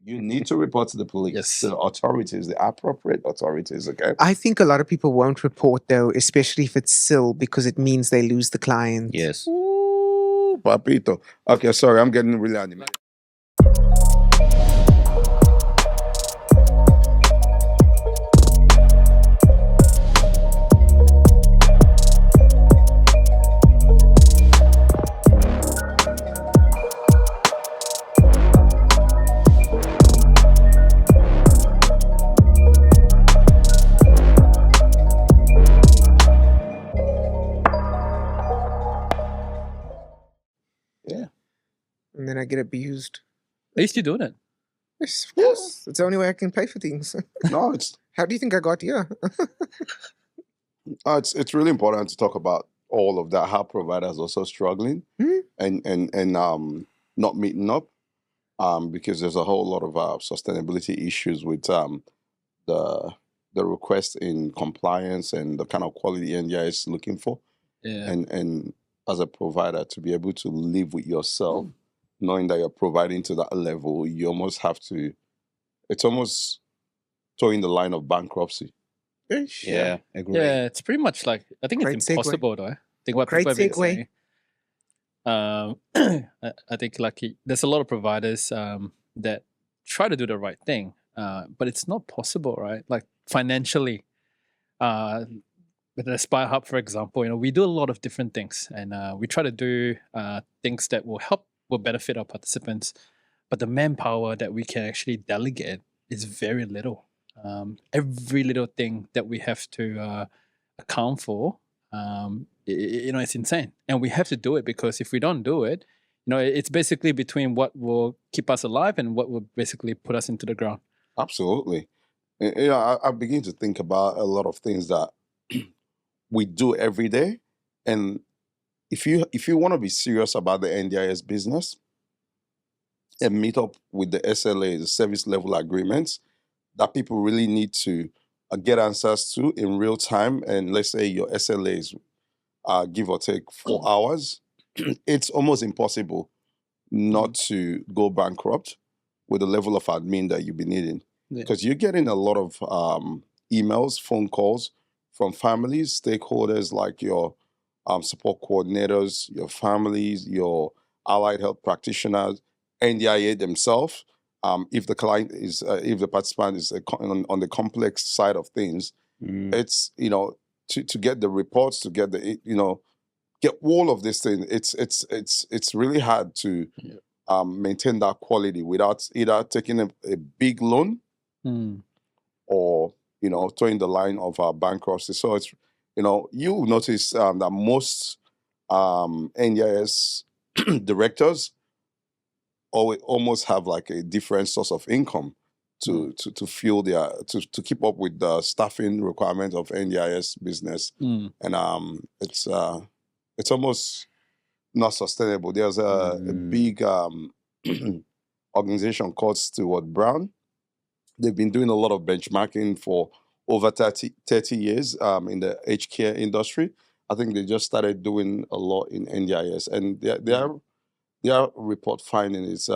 You need to report to the police, Yes. the authorities, the appropriate authorities, okay? I think a lot of people won't report though, especially if it's SIL, because it means they lose the client. Yes. Ooh, papito. Okay, sorry, I'm getting really animated. Yeah. And then I get abused. At least you're doing it. Yes, of course. It's the only way I can pay for things. No, it's How do you think I got here? it's really important to talk about all of that, how providers are also struggling and not meeting up because there's a whole lot of sustainability issues with the request in compliance and the kind of quality NDIS is looking for. Yeah. And as a provider, to be able to live with yourself, knowing that you're providing to that level, you almost have to, it's almost towing the line of bankruptcy. Yeah, agree. Yeah, it's pretty much like, I think Great it's segue. impossible though. I think what Great people have been segue. saying. I think like there's a lot of providers that try to do the right thing, but it's not possible, right? Like financially, with the Aspire Hub, for example, we do a lot of different things, and we try to do things that will benefit our participants, but the manpower that we can actually delegate is very little. Every little thing that we have to account for, it's insane, and we have to do it because if we don't do it, it's basically between what will keep us alive and what will basically put us into the ground. Absolutely. I begin to think about a lot of things that we do every day, and if you want to be serious about the NDIS business and meet up with the SLA, the service level agreements that people really need to get answers to in real time, and let's say your SLA is give or take 4 hours, it's almost impossible not to go bankrupt with the level of admin that you'll be needing. Because you're getting a lot of emails, phone calls from families, stakeholders like your support coordinators, your families, your allied health practitioners, NDIA themselves. If the client is, if the participant is on the complex side of things, it's to get the reports, to get the get all of this thing. It's really hard to maintain that quality without either taking a big loan or towing the line of bankruptcy. So it's you notice that most NDIS directors almost have like a different source of income to fuel their to keep up with the staffing requirements of NDIS business, and it's almost not sustainable. There's a big organization called Stewart Brown. They've been doing a lot of benchmarking for over 30 years in the aged care industry. I think they just started doing a lot in NDIS, and their report finding is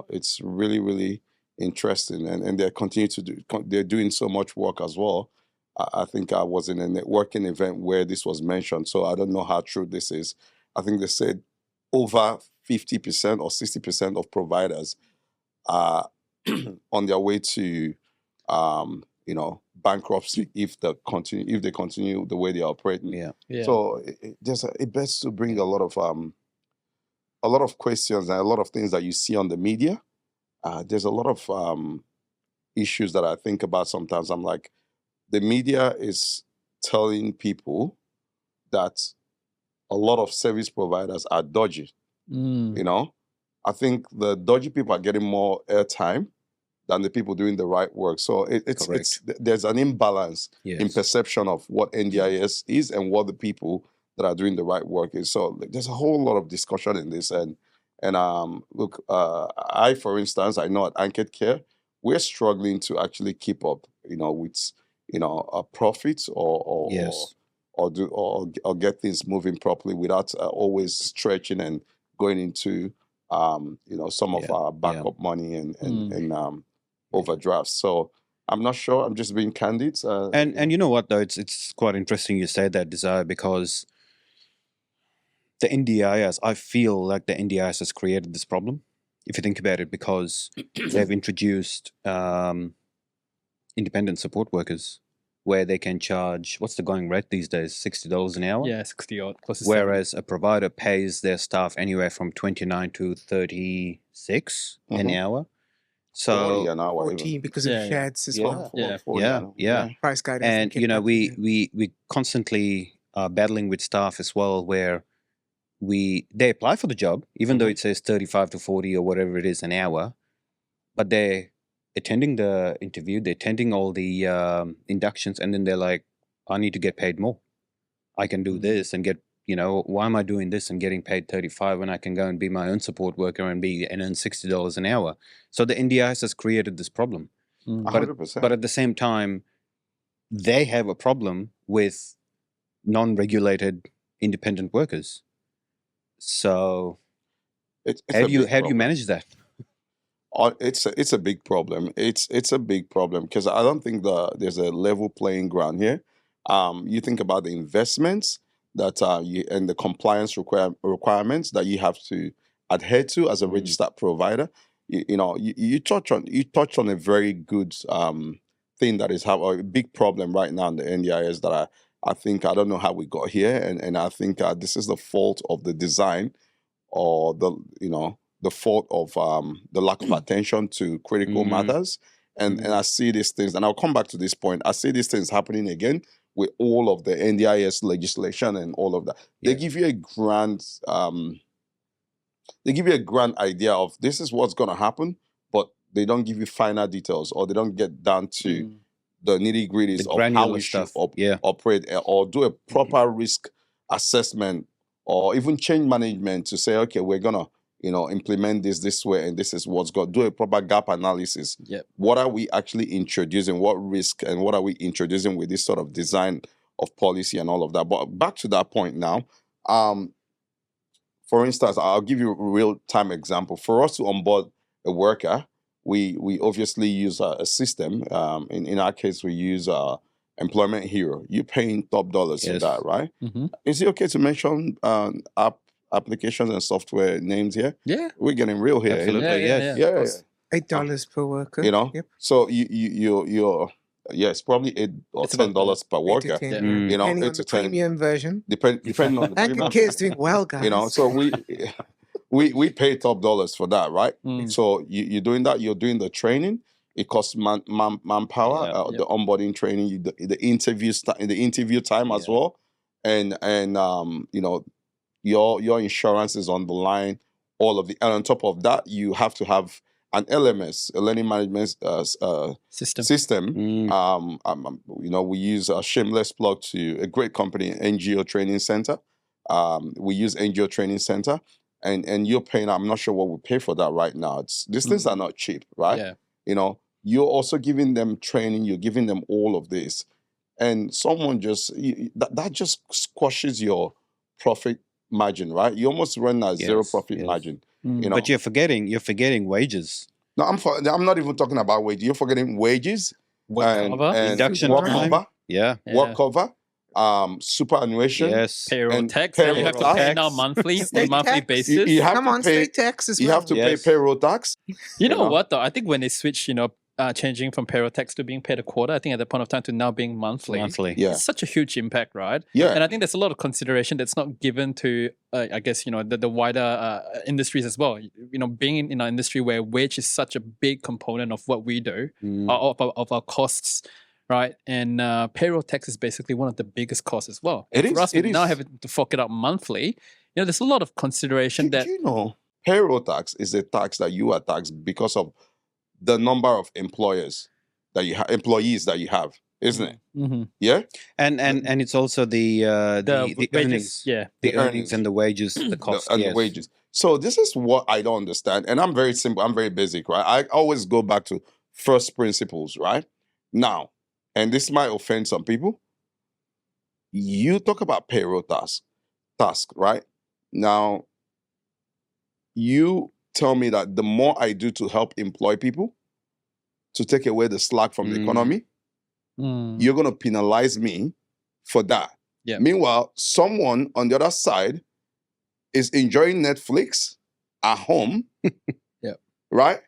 it's really, really interesting, and they continue to do. They're doing so much work as well. I think I was in a networking event where this was mentioned, so I don't know how true this is. I think they said over 50% or 60% of providers are on their way to bankruptcy if they continue the way they're operating. Yeah. So it best to bring a lot of questions and a lot of things that you see on the media. There's a lot of issues that I think about sometimes. I'm like, the media is telling people that a lot of service providers are dodgy. I think the dodgy people are getting more airtime than the people doing the right work. So there's an imbalance in perception of what NDIS is and what the people that are doing the right work is. So there's a whole lot of discussion in this. And look, I, for instance, I know at Anchored Care, we're struggling to actually keep up, with a profit or get things moving properly without always stretching and going into some of Yeah, our backup money and overdrafts. So I'm not sure. I'm just being candid. and you know what though, it's quite interesting you say that, Desire, because the NDIS, I feel like the NDIS has created this problem, if you think about it, because they've introduced independent support workers where they can charge, what's the going rate these days, $60 an hour? Yeah, 60 odd, close to Whereas a provider pays their staff anywhere from 29 to 36 an hour. 40 So an hour 40 even. because of Yeah, yeah. shads as Yeah, well. Yeah. 40 an hour. yeah. Price guide hasn't And kept you know, up with it. we constantly are battling with staff as well, where they apply for the job, even though it says 35 to 40 or whatever it is an hour, but they're attending the interview, they're attending all the inductions, and then they're like, I need to get paid more. I can do this and get, why am I doing this and getting paid 35 when I can go and be my own support worker and earn $60 an hour? So the NDIS has created this problem. But 100%. But at the same time, they have a problem with non-regulated independent workers. So how do you manage that? It's a big problem. It's a big problem because I don't think there's a level playing ground here. You think about the investments that and the compliance requirements that you have to adhere to as a registered provider. You touch on a very good thing that is a big problem right now in the NDIS that I think I don't know how we got here, and I think this is the fault of the design or the fault of the lack of attention to critical matters. And I see these things, and I'll come back to this point. I see these things happening again with all of the NDIS legislation and all of that. They give you a grand idea of this is what's going to happen, but they don't give you final details, or they don't get down to the nitty gritties of how we should operate, or do a proper risk assessment, or even change management to say, okay, we're gonna implement this way, and this is what's going to do a proper gap analysis. What are we actually introducing? What risk and what are we introducing with this sort of design of policy and all of that? But back to that point now. For instance, I'll give you a real-time example. For us to onboard a worker, we obviously use a system. In our case, we use Employment Hero. You're paying top dollars for that, right? Is it okay to mention applications and software names here? Yeah. We're getting real here. Absolutely, yes. Yeah. $8 per worker. So you're it's probably $8 or $10 per worker. $8 to $10, depending on the premium version. Depending on the premium. Anchor Care is doing well, guys. So we pay top dollars for that, right? So you're doing that. You're doing the training. It costs manpower, the onboarding training, the interview time as well, and your insurance is on the line. All of and on top of that, you have to have an LMS, a learning management system. We use a shameless plug to a great company, NGO Training Center. We use NGO Training Center, and you're paying. I'm not sure what we pay for that right now. These things are not cheap, right? You're also giving them training. You're giving them all of this, and someone that just squashes your profit margin, right? You almost run a zero profit margin. But you're forgetting wages. No, I'm not even talking about wages. You're forgetting wages, work cover, induction work time. cover, work Yeah. cover, superannuation, payroll and tax. payroll You have to tax. pay now monthly, on a State monthly tax. basis. You have Come to on, pay. state tax as well. You have to pay payroll tax. You know what though? I think when they switch, changing from payroll tax to being paid a quarter, I think at that point of time to now being monthly. Yeah. It's such a huge impact, right? Yeah. And I think there's a lot of consideration that's not given to, I guess, the wider industries as well. Being in an industry where wage is such a big component of what we do, of our costs, right? And payroll tax is basically one of the biggest costs as well. It For is, us, it now is. having to fork it out monthly, there's a lot of consideration that... Do you know payroll tax is a tax that you are taxed because of the number of employees that you have, isn't it? Mm-hmm. Yeah. And it's also the wages, earnings, the earnings and the wages, the cost, the wages. So this is what I don't understand, and I'm very simple. I'm very basic, right? I always go back to first principles, right? Now, and this might offend some people. You talk about payroll task, right? Now, you tell me that the more I do to help employ people, to take away the slack from the economy, you're going to penalize me for that. Yeah. Meanwhile, someone on the other side is enjoying Netflix at home, right?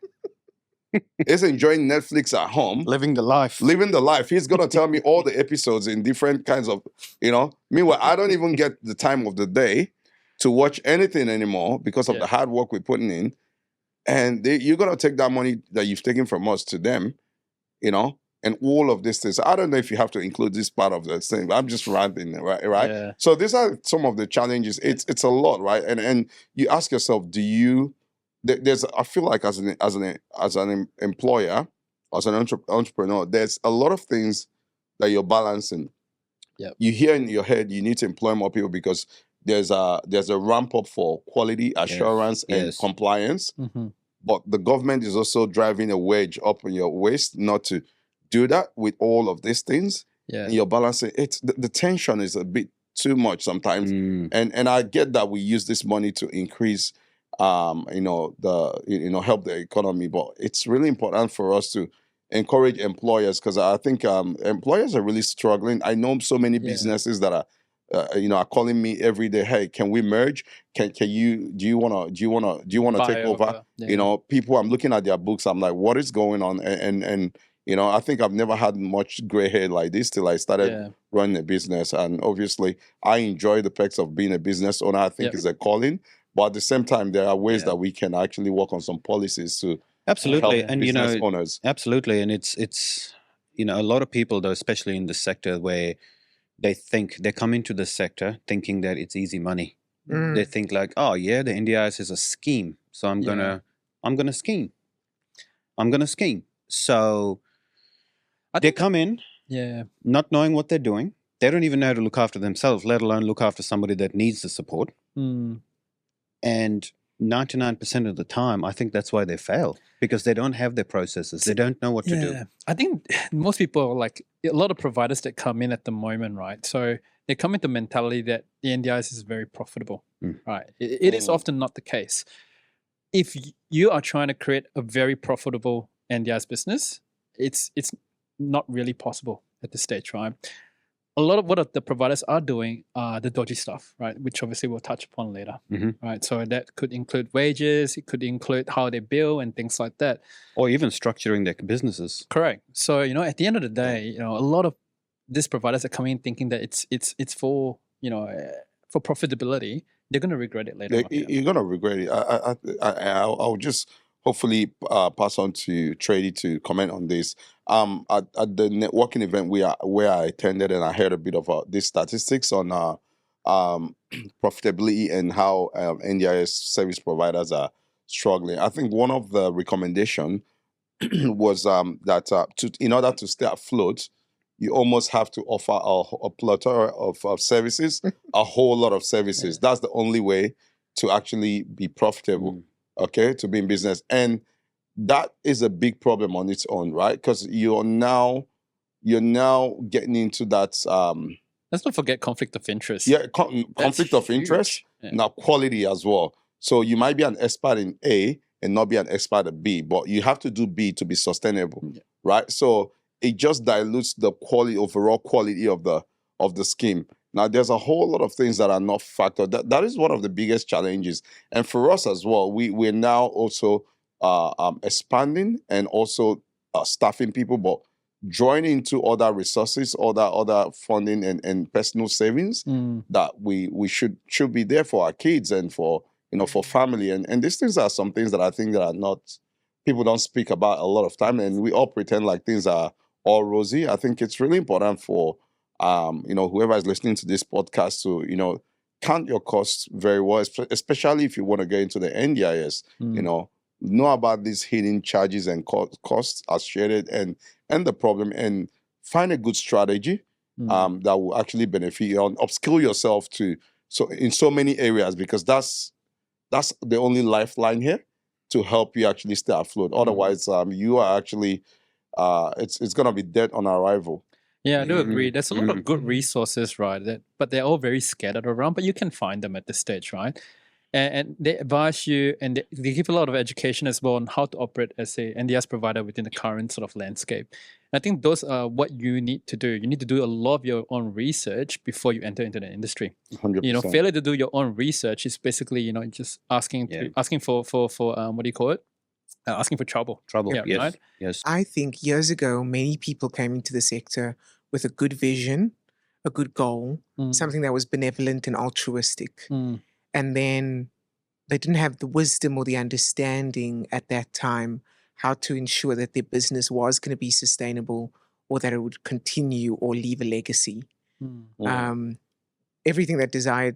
Is enjoying Netflix at home. Living the life. He's going to tell me all the episodes in different kinds of, Meanwhile, I don't even get the time of the day to watch anything anymore because of the hard work we're putting in. And you're going to take that money that you've taken from us to them, and all of these things. I don't know if you have to include this part of the thing, but I'm just ranting, right? Yeah. So these are some of the challenges. It's a lot, right? And you ask yourself, I feel like as an employer, as an entrepreneur, there's a lot of things that you're balancing. Yep. You hear in your head you need to employ more people because there's a ramp up for quality assurance and compliance. But the government is also driving a wedge up in your waist not to do that with all of these things. Yeah. And you're balancing it. The tension is a bit too much sometimes. And I get that we use this money to increase help the economy, but it's really important for us to encourage employers, because I think employers are really struggling. I know so many businesses that are are calling me every day. Hey, can we merge? Do you wanna take over? People. I'm looking at their books. I'm like, what is going on? And I think I've never had much gray hair like this till I started running a business. And obviously, I enjoy the perks of being a business owner. I think it's a calling, but at the same time, there are ways that we can actually work on some policies to absolutely help and business owners. Absolutely, and it's a lot of people, though, especially in the sector where they come into the sector thinking that it's easy money. They think like, oh yeah, the NDIS is a scheme, so I'm gonna scheme. So they come in, not knowing what they're doing. They don't even know how to look after themselves, let alone look after somebody that needs the support. And 99% of the time, I think that's why they fail, because they don't have their processes. They don't know what to do. I think most people, like a lot of providers that come in at the moment, right? So they come into the mentality that the NDIS is very profitable, right? It is often not the case. If you are trying to create a very profitable NDIS business, it's not really possible at this stage, right? A lot of what the providers are doing are the dodgy stuff, right? Which obviously we'll touch upon later, right? So that could include wages, it could include how they bill and things like that. Or even structuring their businesses. Correct. So, at the end of the day, a lot of these providers are coming in thinking that it's for, for profitability. They're going to regret it later on. You're going to regret it. I'll just hopefully pass on to Trady to comment on this. At the networking event where I attended, and I heard a bit of these statistics on profitability and how NDIS service providers are struggling. I think one of the recommendation was that in order to stay afloat, you almost have to offer a plethora of services, a whole lot of services. That's the only way to actually be profitable, to be in business. And that is a big problem on its own, right? Because you're now getting into that. Let's not forget conflict of interest. Yeah, conflict of interest. Now quality as well. So you might be an expert in A and not be an expert at B, but you have to do B to be sustainable, right? So it just dilutes the overall quality of the scheme. Now, there's a whole lot of things that are not factored. That is one of the biggest challenges. And for us as well, we're now also expanding and also staffing people, but drawing into other resources, other funding and personal savings that we should be there for our kids and for family. And these things are some things that I think that are not, people don't speak about a lot of time, and we all pretend like things are all rosy. I think it's really important for whoever is listening to this podcast to count your costs very well, especially if you want to get into the NDIS. Know about these hidden charges and costs associated and the problem, and find a good strategy that will actually benefit you, and upskill yourself in so many areas, because that's the only lifeline here to help you actually stay afloat. Otherwise, you are actually it's going to be dead on arrival. Yeah, I do agree. There's a lot of good resources, right? But they're all very scattered around, but you can find them at this stage, right? and they advise you, and they give a lot of education as well on how to operate as a NDIS provider within the current sort of landscape. And I think those are what you need to do. You need to do a lot of your own research before you enter into the industry. 100%. Failure to do your own research is basically, just asking for what do you call it? Asking for trouble. Trouble. Yeah, Yes. right? Yes. I think years ago, many people came into the sector with a good vision, a good goal, something that was benevolent and altruistic. And then they didn't have the wisdom or the understanding at that time how to ensure that their business was going to be sustainable or that it would continue or leave a legacy. Everything that Desire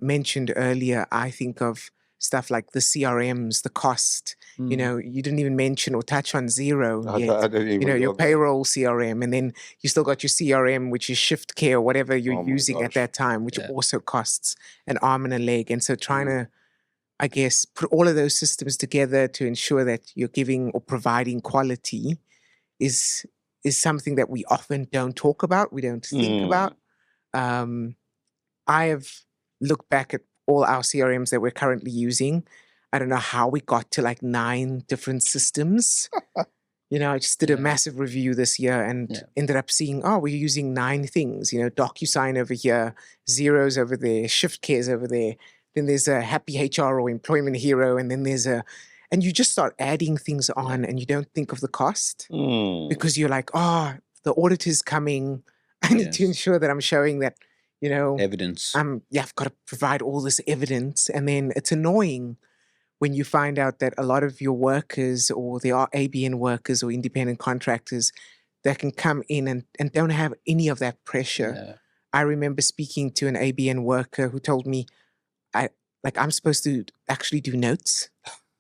mentioned earlier, I think of stuff like the CRMs, the cost. You didn't even mention or touch on Zero yet. I didn't even Your know that. payroll CRM, and then you still got your CRM, which is Shift Care or whatever you're Oh my using at gosh. that time, which Yeah. also costs an arm and a leg. And so trying to, I guess, put all of those systems together to ensure that you're giving or providing quality is something that we often don't talk about, we don't think about. I have looked back at all our CRMs that we're currently using. I don't know how we got to like 9 different systems. I just did a massive review this year and ended up seeing, we're using 9 things. DocuSign over here, Zero's over there, Shift Care's over there. Then there's a Happy HR or Employment Hero, and then there's and you just start adding things on and you don't think of the cost because you're like, the auditor's coming. I need to Yes. ensure that I'm showing that, Evidence. I've got to provide all this evidence. And then it's annoying when you find out that a lot of your workers, or there are ABN workers or independent contractors that can come in and don't have any of that pressure. Yeah. I remember speaking to an ABN worker who told me, I'm supposed to actually do notes.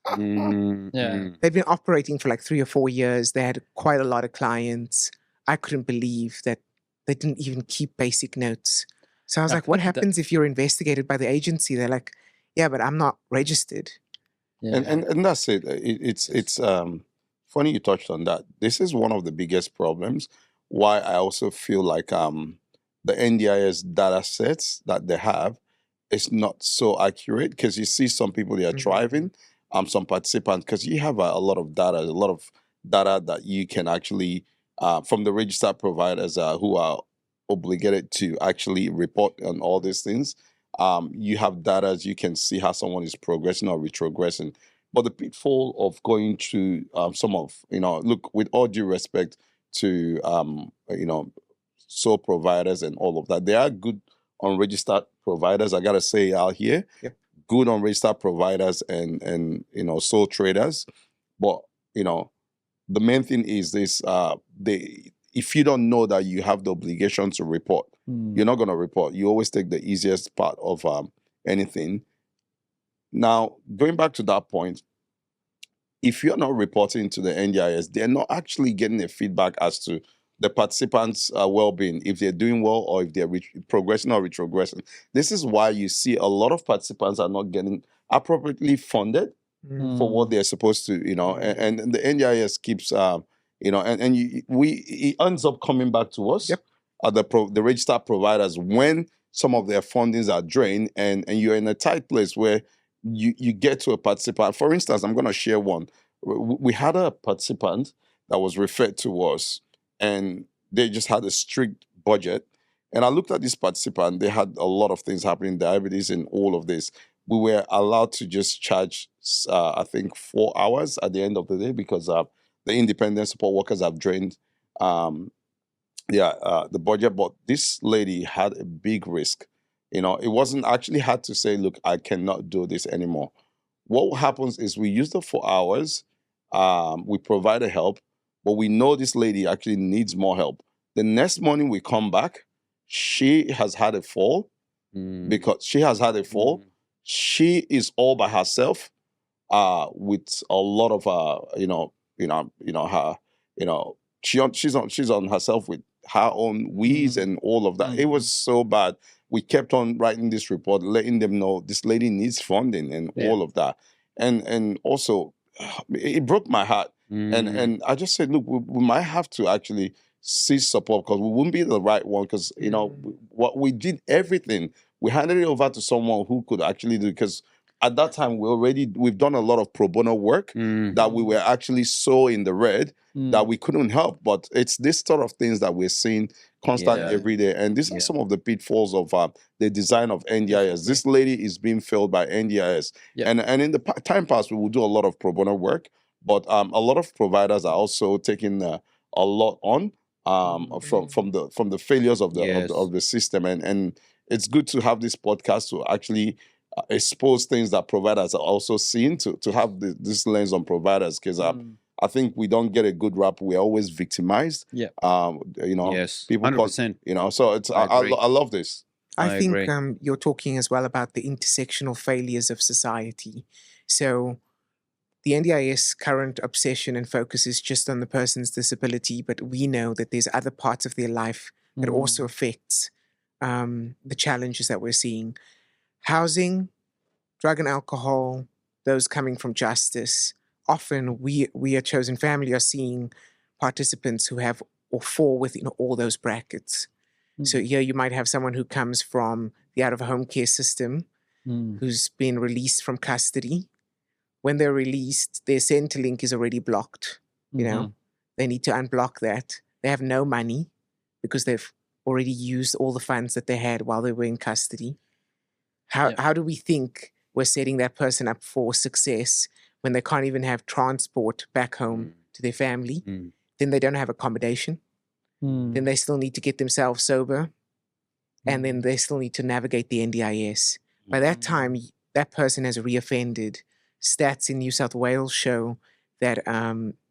They've been operating for like 3 or 4 years. They had quite a lot of clients. I couldn't believe that they didn't even keep basic notes. So I was like, what happens if you're investigated by the agency? They're like, yeah, but I'm not registered. Yeah. And that's it. It's funny you touched on that. This is one of the biggest problems. Why I also feel like the NDIS data sets that they have is not so accurate, because you see some people, they are thriving, some participants, because you have a lot of data that you can actually from the registered providers who are obligated to actually report on all these things. You have data, you can see how someone is progressing or retrogressing. But the pitfall of going to some of, look, with all due respect to, sole providers and all of that, they are good unregistered providers, I got to say out here. Yep. Good unregistered providers and sole traders. But, the main thing is this, if you don't know that you have the obligation to report, you're not going to report. You always take the easiest part of anything. Now, going back to that point, if you're not reporting to the NDIS, they're not actually getting a feedback as to the participants' well-being, if they're doing well or if they're progressing or retrogressing. This is why you see a lot of participants are not getting appropriately funded for what they're supposed to, and the NDIS keeps, it ends up coming back to us, the registered providers, when some of their fundings are drained, and you're in a tight place where you get to a participant. For instance, I'm going to share one. We had a participant that was referred to us, and they just had a strict budget. And I looked at this participant, they had a lot of things happening, diabetes and all of this. We were allowed to just charge, I think, 4 hours at the end of the day, because the independent support workers have drained the budget. But this lady had a big risk. It wasn't actually hard to say, look, I cannot do this anymore. What happens is we use the 4 hours, we provide a help, but we know this lady actually needs more help. The next morning we come back, she has had a fall. Because she has had a fall, she is all by herself, with a lot of she's on herself with her own wheeze and all of that. It was so bad. We kept on writing this report, letting them know this lady needs funding and all of that. And also, it broke my heart. And I just said, look, we might have to actually seek support, because we wouldn't be the right one, because, what we did everything. We handed it over to someone who could actually do it, because at that time we've done a lot of pro bono work that we were actually so in the red that we couldn't help. But it's this sort of things that we're seeing constantly every day, and these are some of the pitfalls of the design of NDIS. This lady is being failed by NDIS, and in the time past we will do a lot of pro bono work, but a lot of providers are also taking a lot on from the failures of the system, and it's good to have this podcast to actually expose things that providers are also seeing, to have this lens on providers, because I think we don't get a good rap. We're always victimized. Yeah. People 100%. So it's I love this. I think you're talking as well about the intersectional failures of society. So the NDIS current obsession and focus is just on the person's disability, but we know that there's other parts of their life that also affects the challenges that we're seeing. Housing, drug and alcohol, those coming from justice. Often we at Chosen Family are seeing participants who have or fall within all those brackets. So here you might have someone who comes from the out-of-home care system, who's been released from custody. When they're released, their Centrelink is already blocked. You know, they need to unblock that. They have no money because they've already used all the funds that they had while they were in custody. How do we think we're setting that person up for success when they can't even have transport back home to their family? Then they don't have accommodation. Then they still need to get themselves sober. And then they still need to navigate the NDIS. By that time, that person has reoffended. Stats in New South Wales show that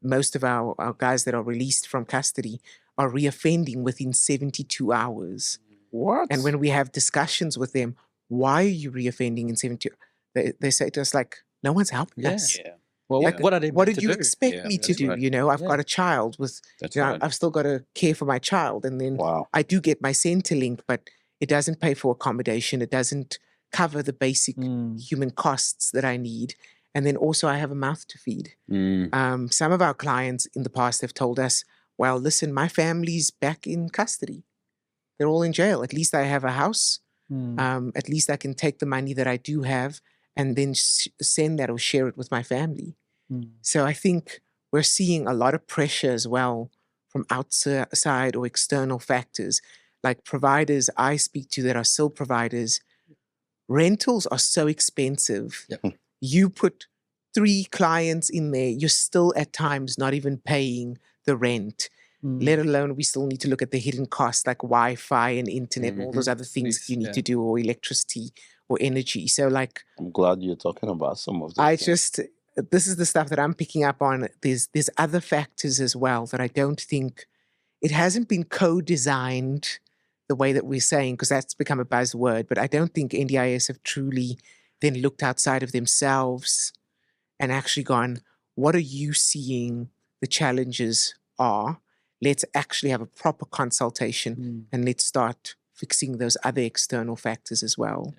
most of our guys that are released from custody are reoffending within 72 hours. What? And when we have discussions with them, why are you reoffending in 72? They say to us, like, no one's helping us. Well, like, what are they? What did you expect me to do? Right. You know, I've got a child with, I've still got to care for my child. And then I do get my Centrelink, but it doesn't pay for accommodation. It doesn't cover the basic human costs that I need. And then also I have a mouth to feed. Some of our clients in the past have told us, well, listen, my family's back in custody. They're all in jail. At least I have a house. At least I can take the money that I do have and then send that or share it with my family. So I think we're seeing a lot of pressure as well from outside or external factors, like providers I speak to that are still providers. Rentals are so expensive. You put 3 clients in there, you're still at times not even paying the rent. Let alone we still need to look at the hidden costs like Wi-Fi and internet and all those other things you need to do, or electricity or energy. So like, I'm glad you're talking about some of this. This is the stuff that I'm picking up on. There's other factors as well that I don't think, it hasn't been co-designed the way that we're saying, because that's become a buzzword, but I don't think NDIS have truly then looked outside of themselves and actually gone, what are you seeing the challenges are? Let's actually have a proper consultation and let's start fixing those other external factors as well.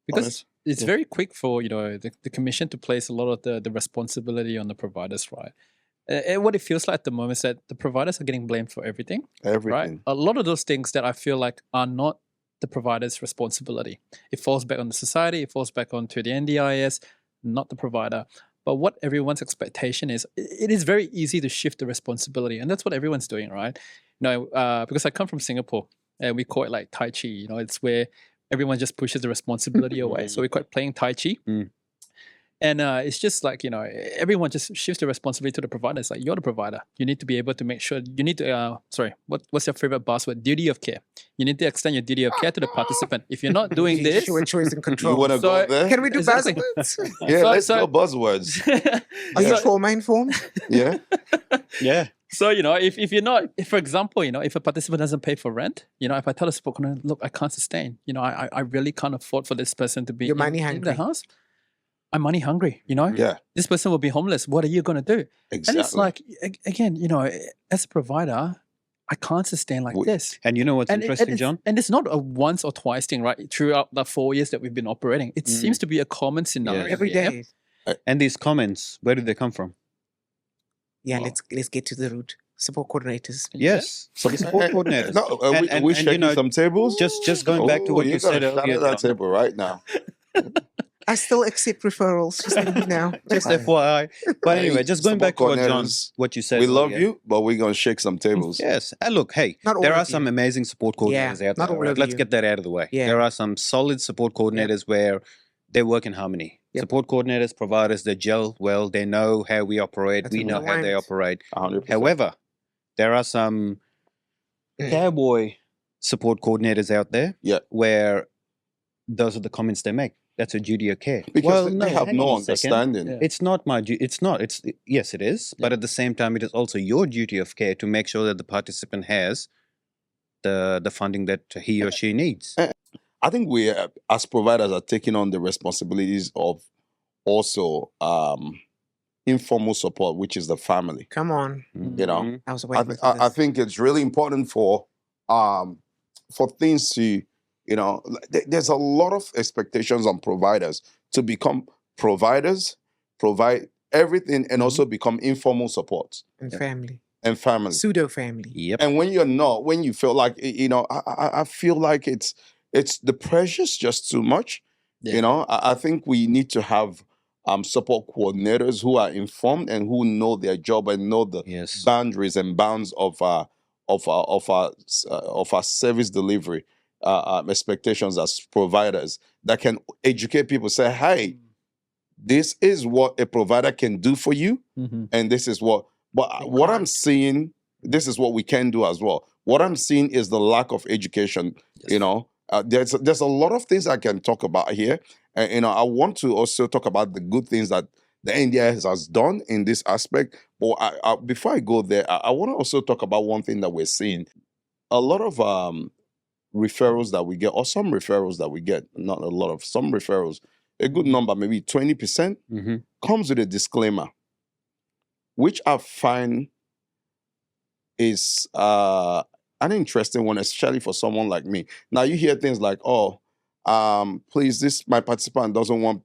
Because it's very quick for, the commission to place a lot of the responsibility on the providers, right? And what it feels like at the moment is that the providers are getting blamed for everything. Right? A lot of those things that I feel like are not the provider's responsibility. It falls back on the society, it falls back onto the NDIS, not the provider. But what everyone's expectation is, it is very easy to shift the responsibility. And that's what everyone's doing, right? Because I come from Singapore and we call it like Tai Chi. It's where everyone just pushes the responsibility away. So we call it playing Tai Chi. And it's just like, everyone just shifts the responsibility to the provider. It's like, you're the provider. You need to be able to make sure, you need to, what's your favorite buzzword? Duty of care. You need to extend your duty of care to the participant. If you're not doing this... choice and control. You want to go there? Can we do buzzwords? Let's go buzzwords. Are you trauma-informed? Yeah. So, if you're not, if, for example, if a participant doesn't pay for rent, if I tell a spoken, look, I can't sustain, I really can't afford for this person to be in the house. I'm money hungry, This person will be homeless. What are you going to do? Exactly. And it's like, again, as a provider, I can't sustain like this. And you know what's interesting, John? And it's not a once or twice thing, right? Throughout the 4 years that we've been operating. It seems to be a common scenario. Every day. And these comments, where do they come from? Let's get to the root. Support coordinators. Yes. Support coordinators. No, are we shaking some tables? Just going back to what you said earlier. That table right now. I still accept referrals. Just letting you know. Just FYI. But anyway, Hey, just going back to support what John, coordinators, what you said. we love earlier. you, but we're gonna shake some tables. Yes. And look, hey, Not all there of are some you. amazing support Yeah, coordinators out not there. all Right? of Let's you. get that out of the way. Yeah. There are some solid support coordinators where they work in harmony. Yep. Support coordinators, providers, they gel well. They know how we operate. That's We know how they aligned. operate. 100%. However, there are some cowboy support coordinators out there Yeah. where those are the comments they make. That's a duty of care. Because well, they have hang no on a second. understanding. Yeah. It's not my duty. It's not. It's yes, it is. But at the same time, it is also your duty of care to make sure that the participant has the funding that he or she needs. I think we, as providers, are taking on the responsibilities of also informal support, which is the family. Come on. You know, Mhm. I was I, waiting th- for I this. think it's really important for things to, you know, there's a lot of expectations on providers to become providers, provide everything, and also become informal support And family. and family. Pseudo family. Yep. And when you're not, when you feel like, you know, I feel like it's the pressure's just too much. Yeah. You know, I think we need to have support coordinators who are informed and who know their job and know the Yes. boundaries and bounds of our service delivery expectations as providers that can educate people. Say, hey, this is what a provider can do for you, Mm-hmm. and this is what. But They what I'm can't. seeing, this is what we can do as well. What I'm seeing is the lack of education. Yes. You know, there's a lot of things I can talk about here, and you know, I want to also talk about the good things that the NDIS has done in this aspect. But before I go there, I want to also talk about one thing that we're seeing. A lot of referrals that we get, or some referrals that we get, not a lot of, some referrals, a good number, maybe 20%, Mm-hmm. comes with a disclaimer, which I find is an interesting one, especially for someone like me. Now you hear things like, "Oh, please, my participant doesn't want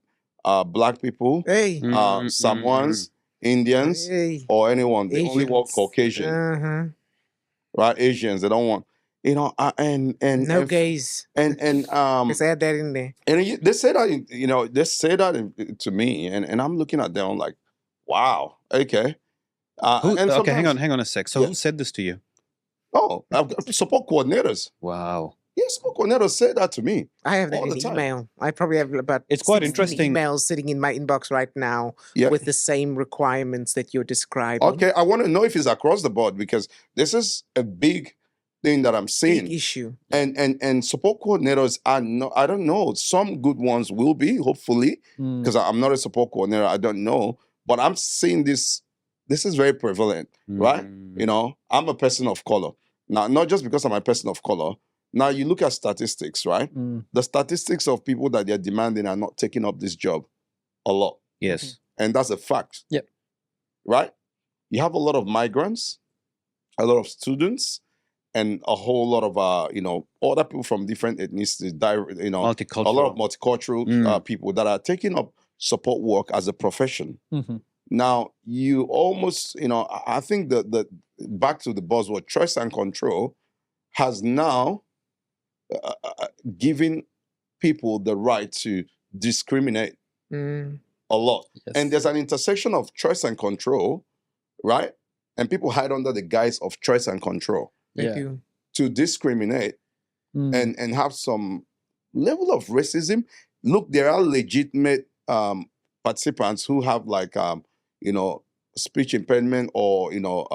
black people, Hey. Samoans, Indians, Hey. or anyone. They only want Asians. Caucasian, Uh-huh. right? Asians. They don't want, you know, No gays. and Let's add that in there. and they say that, you know, they say that to me, and I'm looking at them like, wow, okay. And Okay, hang sometimes- on a sec. So Yeah. who said this to you? Oh, I've got support coordinators. Wow. Yes, support coordinators say that to me. I have that All in the the time. email. I probably have about It's quite 16 interesting. emails sitting in my inbox right now Yeah. with the same requirements that you're describing. Okay, I want to know if it's across the board, because this is a big thing that I'm seeing. Big issue. And support coordinators are not, I don't know. Some good ones will be, hopefully, Mm. because I'm not a support coordinator. I don't know. But I'm seeing this. This is very prevalent, right? Mm. You know, I'm a person of color. Now, not just because I'm a person of color. Now, you look at statistics, right? Mm. The statistics of people that they're demanding are not taking up this job a lot. Yes. And that's a fact. Yep. Right? You have a lot of migrants, a lot of students, and a whole lot of you know, other people from different ethnicities, you know, Multicultural. a lot of multicultural Mm. people that are taking up support work as a profession. Mm-hmm. Now, you almost, you know, I think that back to the buzzword, choice and control has now given people the right to discriminate Mm. a lot. Yes. And there's an intersection of choice and control, right? And people hide under the guise of choice and control They Yeah. do. to discriminate Mm. and have some level of racism. Look, there are legitimate participants who have like you know, speech impairment, or you know,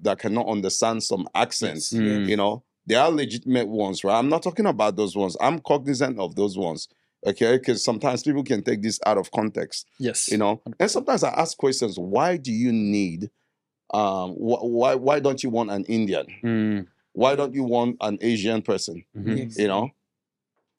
that cannot understand some accents. Yes. Mm. You know, there are legitimate ones, right? I'm not talking about those ones. I'm cognizant of those ones, okay? Because sometimes people can take this out of context, Yes. you know. And sometimes I ask questions: why do you need? Why don't you want an Indian? Mm. Why don't you want an Asian person? Mhm. Yes. You know,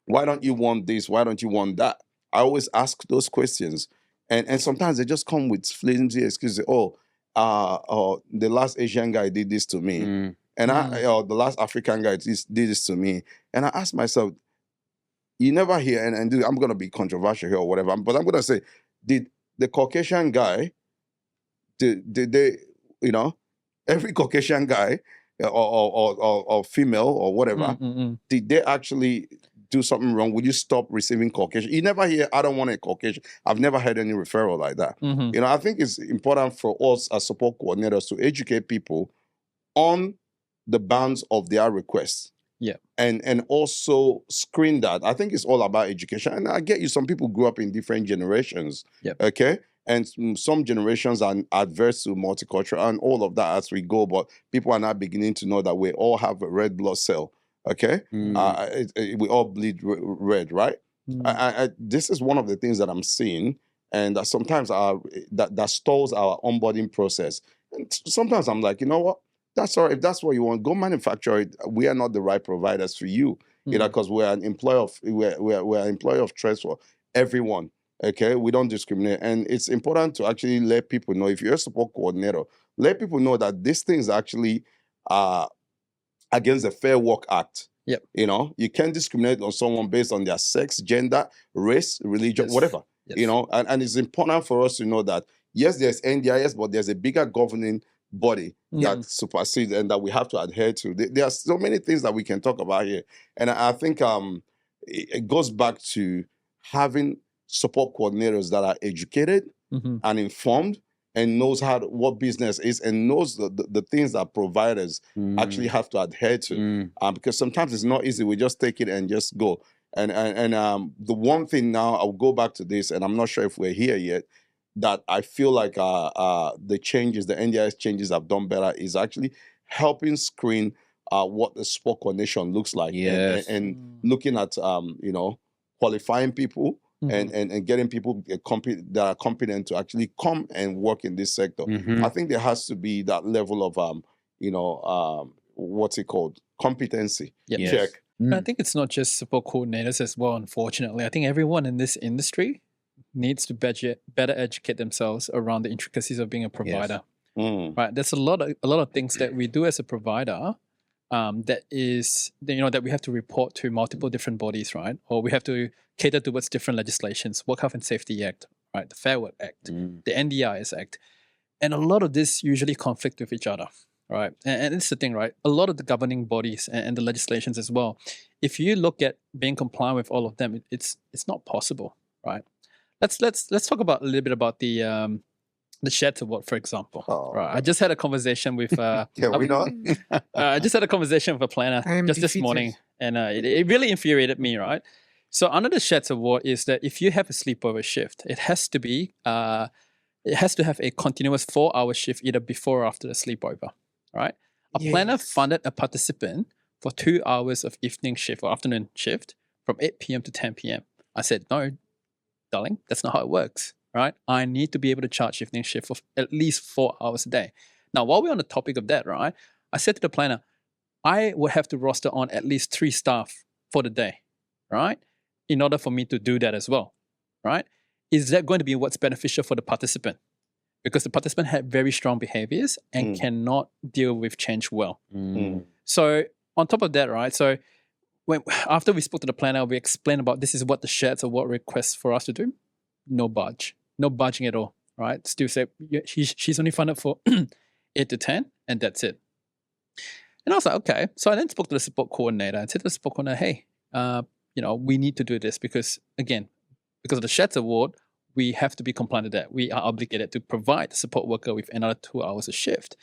why don't you want this? Why don't you want that? I always ask those questions, and sometimes they just come with flimsy excuses. Oh, the last Asian guy did this to me, Mm. and Mm. the last African guy did this to me, and I ask myself, you never hear, and I'm gonna be controversial here or whatever, but I'm gonna say, did the Caucasian guy, did they, you know, every Caucasian guy or female or whatever, Mm. did they actually do something wrong, will you stop receiving Caucasian? You never hear, I don't want a Caucasian. I've never heard any referral like that. Mm-hmm. You know, I think it's important for us as support coordinators to educate people on the bounds of their requests. Yeah. And also screen that. I think it's all about education. And I get you, some people grew up in different generations. Yep. Okay. And some generations are adverse to multicultural and all of that as we go. But people are now beginning to know that we all have a red blood cell. Okay. We all bleed red, right? This is one of the things that I'm seeing. And that sometimes that stalls our onboarding process. And sometimes I'm like, you know what? That's all right. If that's what you want, go manufacture it. We are not the right providers for you, you know, because we're an employer of we're an employer of choice for everyone. Okay, we don't discriminate, and it's important to actually let people know. If you're a support coordinator, let people know that this thing is actually against the Fair Work Act. Yep. You know, you can't discriminate on someone based on their sex, gender, race, religion, whatever. Yes. You know, and it's important for us to know that yes, there's NDIS, but there's a bigger governing body that supersedes and that we have to adhere to. There are so many things that we can talk about here. And I think it goes back to having support coordinators that are educated and informed and knows what business is and knows the things that providers actually have to adhere to. Because sometimes it's not easy. We just take it and just go. And the one thing now, I'll go back to this, and I'm not sure if we're here yet, that I feel like the NDIS changes have done better is actually helping screen what the support coordination looks like. Yes. And looking at, you know, qualifying people and getting people that are competent to actually come and work in this sector. I think there has to be that level of, you know, what's it called? Competency check. I think it's not just support coordinators as well, unfortunately. I think everyone in this industry needs to better educate themselves around the intricacies of being a provider. Right? There's a lot of things that we do as a provider that we have to report to multiple different bodies, right? Or we have to cater towards different legislations, Work Health and Safety Act, right? The Fair Work Act, the NDIS Act. And a lot of this usually conflict with each other, right? And it's the thing, right? A lot of the governing bodies and the legislations as well, if you look at being compliant with all of them, it's not possible, right? Let's talk about a little bit about the Sheds Award, for example. Right. I just had a conversation with Can we not? I just had a conversation with a planner just this morning, and it really infuriated me, right? So under the Sheds Award is that if you have a sleepover shift, it has to have a continuous 4-hour shift either before or after the sleepover, right? A planner funded a participant for 2 hours of evening shift or afternoon shift from 8 p.m. to 10 p.m. I said, no, darling, that's not how it works, right? I need to be able to charge evening shift for at least 4 hours a day. Now, while we're on the topic of that, right, I said to the planner, I would have to roster on at least 3 staff for the day, right, in order for me to do that as well, right? Is that going to be what's beneficial for the participant? Because the participant had very strong behaviors and cannot deal with change well. So on top of that, right, so after we spoke to the planner, we explained about this is what the Sheds Award requests for us to do. No budging at all, right? Still say she's only funded for 8 to 10 and that's it. And I was like, okay. So I then spoke to the support coordinator and said to the support coordinator, hey, we need to do this because of the Sheds Award, we have to be compliant with that. We are obligated to provide the support worker with another 2 hours a shift.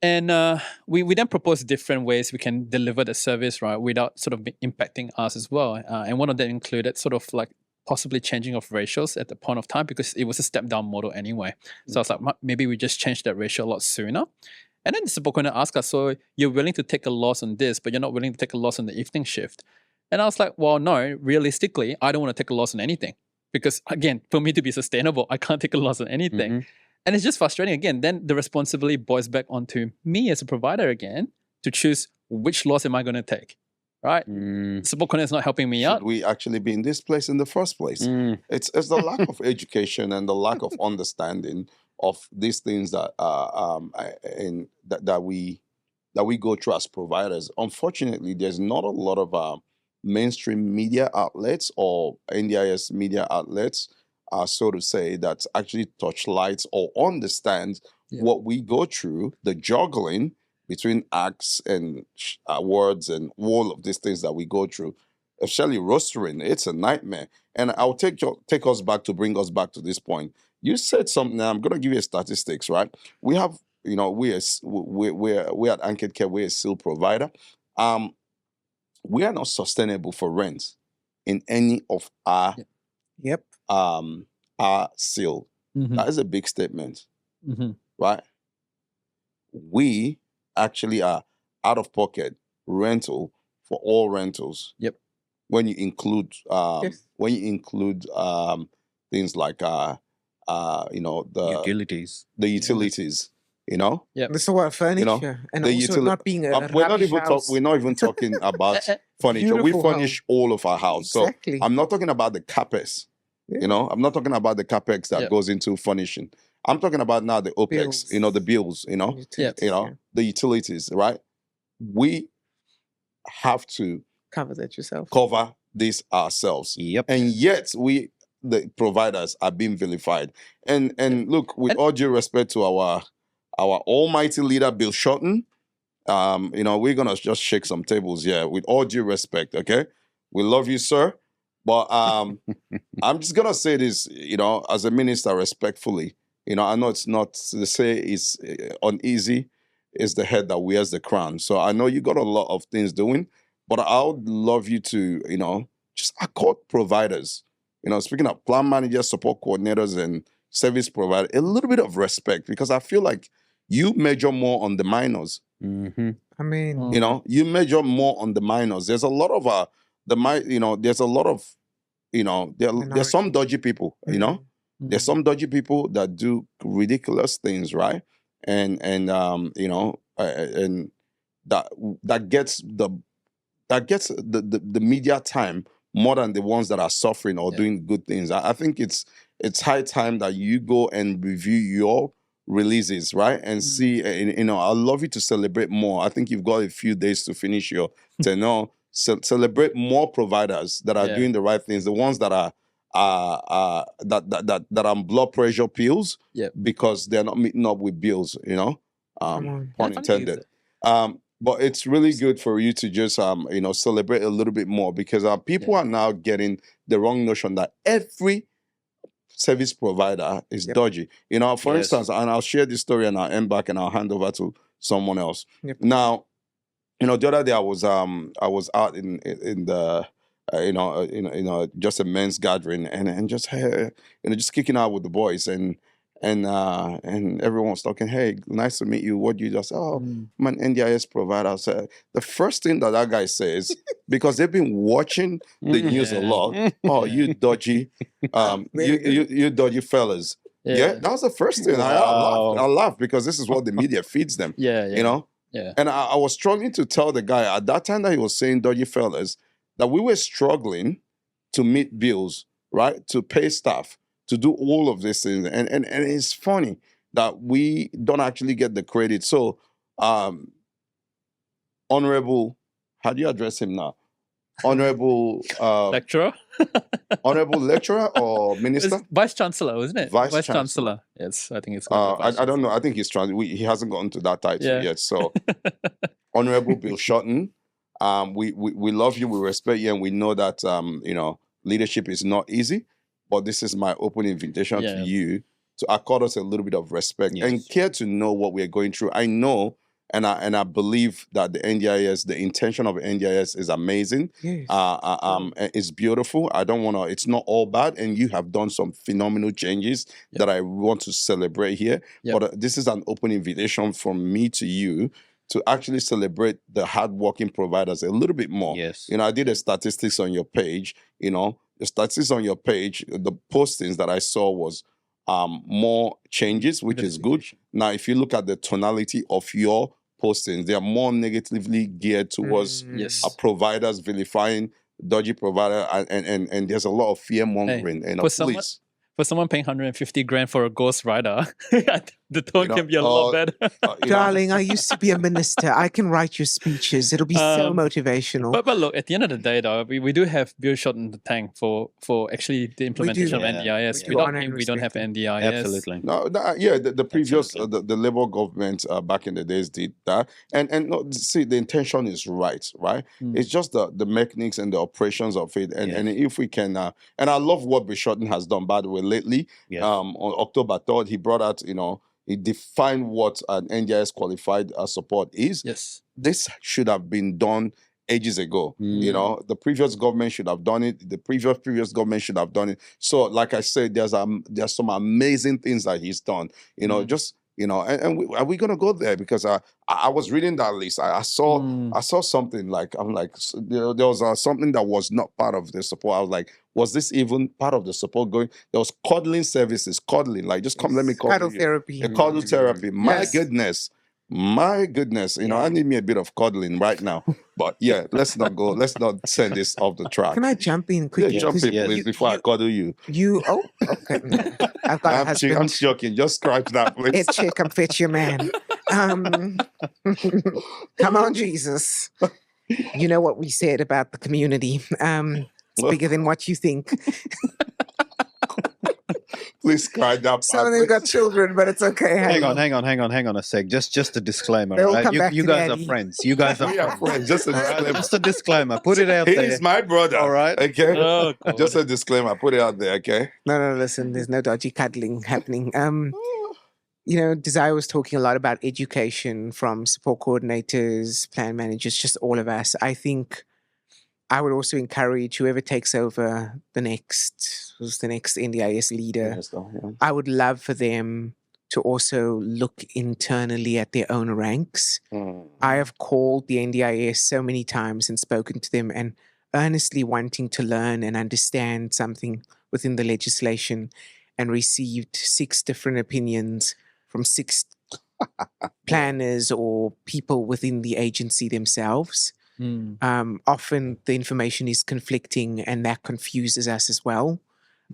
And we then proposed different ways we can deliver the service, right, without sort of impacting us as well. And one of them included sort of like possibly changing of ratios at the point of time because it was a step-down model anyway. So I was like, maybe we just change that ratio a lot sooner. And then the support coordinator asked us, so you're willing to take a loss on this, but you're not willing to take a loss on the evening shift? And I was like, well, no, realistically, I don't want to take a loss on anything. Because again, for me to be sustainable, I can't take a loss on anything. And it's just frustrating. Again, then the responsibility boils back onto me as a provider again to choose which loss am I going to take, right? Support coordinator is not helping me out. Should we actually be in this place in the first place? It's the lack of education and the lack of understanding of these things that that we go through as providers. Unfortunately, there's not a lot of mainstream media outlets or NDIS media outlets, so to say, that actually touch lights or understands what we go through, the juggling between acts and words and all of these things that we go through. especially rostering. It's a nightmare. And I'll take us back to bring us back to this point. You said something. I'm going to give you a statistics, right? We have, we're at Anchored Care. We're a seal provider. We are not sustainable for rent in any of our Yep. our seal. Mhm. That is a big statement, Mhm. right? We actually are out of pocket rental for all rentals. Yep. When you include Yes. things like the Utilities. the utilities, Yep. So what, furniture, and the also utili- not being a we're not rubbish even house. we're not even talking about furniture. We Beautiful furnish all of our house. Exactly. So I'm not talking about the capex. Yeah. I'm not talking about the capex that Yep. goes into furnishing. I'm talking about now the OPEX, Bills. the bills, Utilities, the utilities, right? We have to cover that yourself. cover this ourselves. Yep. And yet the providers, are being vilified. And look, with all due respect to our almighty leader, Bill Shorten, we're gonna just shake some tables here. With all due respect, okay? We love you, sir. But I'm just gonna say this, as a minister, respectfully. I know it's not to say it's uneasy. It's the head that wears the crown. So I know you got a lot of things doing, but I would love you to, just accord providers. Speaking of plan managers, support coordinators, and service providers, a little bit of respect, because I feel like you measure more on the minors. Mm-hmm. I mean, Mm. You measure more on the minors. There's a lot of there's a lot of there's some dodgy people, Mm. there's some dodgy people that do ridiculous things, right? And and that gets the media time more than the ones that are suffering or doing good things. I think it's high time that you go and review your releases, right? And see, I'd love you to celebrate more. I think you've got a few days to finish your tenure. Celebrate more providers that are doing the right things, the ones that are that are on blood pressure pills, because they're not meeting up with bills, pun intended. But it's really good for you to just celebrate a little bit more, because people are now getting the wrong notion that every service provider is dodgy. For instance, and I'll share this story and I'll end back and I'll hand over to someone else. Now, the other day I was out in the just a men's gathering and just just kicking out with the boys and everyone was talking, hey, nice to meet you. What do you just I'm an NDIS provider. So the first thing that guy says, because they've been watching the news a lot, oh, you dodgy you dodgy fellas. Yeah, that was the first thing. Wow. I laughed because this is what the media feeds them. And I was struggling to tell the guy at that time that he was saying dodgy fellas, that we were struggling to meet bills, right? To pay staff, to do all of these things. And it's funny that we don't actually get the credit. So, Honorable, how do you address him now? Honorable Lecturer? Honorable lecturer or minister? It's Vice Chancellor, isn't it? Vice Chancellor. Yes, I think it's I don't know. I think he's trying. He hasn't gotten to that title yet. So, Honorable Bill Shorten, we love you, we respect you, and we know that leadership is not easy. But this is my open invitation to you to accord us a little bit of respect and care to know what we're going through. I know. And I believe that the NDIS, the intention of NDIS is amazing. Yes. It's beautiful. I don't want to, it's not all bad. And you have done some phenomenal changes that I want to celebrate here. But this is an open invitation from me to you to actually celebrate the hardworking providers a little bit more. Yes. I did the statistics on your page, the statistics on your page, the postings that I saw was more changes, which is good. Now, if you look at the tonality of your postings, they are more negatively geared towards providers vilifying dodgy provider, and there's a lot of fear mongering. For someone paying 150 grand for a ghost rider, the tone You know, can be a lot better. you know, Darling, I used to be a minister. I can write your speeches. It'll be so motivational. But look, at the end of the day, though, we do have beer shot in the tank for actually the implementation of Yeah, NDIS. we do. Without Honor him, and we don't have respect NDIS. absolutely. no, yeah, the previous Absolutely. the Labour government back in the days did that, and no, see, the intention is right. It's just the mechanics and the operations of it, and Yes. and if we can, and I love what Bishotten has done, by the way, lately. Yes. On October 3rd, he brought out, he defined what an NDIS qualified support is. Yes. This should have been done ages ago. The previous government should have done it. The previous government should have done it. So, like I said, there's some amazing things that he's done. Are we gonna go there? Because I was reading that list. I saw something like, I'm like, there was something that was not part of the support. I was like, was this even part of the support going? There was cuddling services, like, just come, let me cuddle Cuddle you. therapy. Cuddle therapy. My Yes. goodness. My goodness, I need me a bit of cuddling right now. But yeah, let's not go. Let's not send this off the track. Can I jump in quickly? Yeah, jump 'Cause in, please, before I cuddle you. Okay. No. I've got a husband. I'm joking. Just scratch that, please. Head check, come fetch your man. Come on, Jesus. You know what we said about the community. It's bigger than what you think. Please scratch that. Some of them got children, but it's okay. Hang on a sec. Just a disclaimer. They'll Right? come back You to guys daddy. are friends. You guys are We are friends. Just a All right? disclaimer. Just a disclaimer. Put it out He there. is my brother. All right. Okay. Oh, God. Just a disclaimer. Put it out there. Okay. No, listen, there's no dodgy cuddling happening. Desire was talking a lot about education from support coordinators, plan managers, just all of us. I think I would also encourage whoever takes over who's the next NDIS leader. Yes, yeah. I would love for them to also look internally at their own ranks. I have called the NDIS so many times and spoken to them and earnestly wanting to learn and understand something within the legislation, and received 6 different opinions from 6 planners or people within the agency themselves. Often the information is conflicting, and that confuses us as well.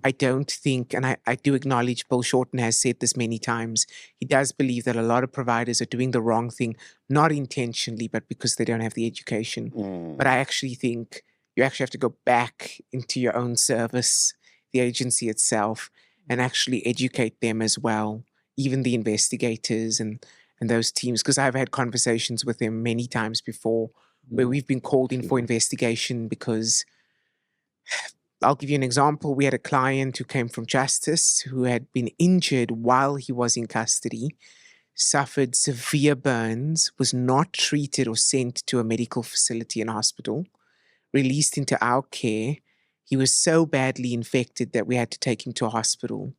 I don't think, and I do acknowledge Bill Shorten has said this many times, he does believe that a lot of providers are doing the wrong thing, not intentionally, but because they don't have the education. But I actually think you actually have to go back into your own service, the agency itself, and actually educate them as well, even the investigators and those teams, because I've had conversations with them many times before where we've been called in for investigation because, I'll give you an example. We had a client who came from justice who had been injured while he was in custody, suffered severe burns, was not treated or sent to a medical facility and hospital, released into our care. He was so badly infected that we had to take him to a hospital.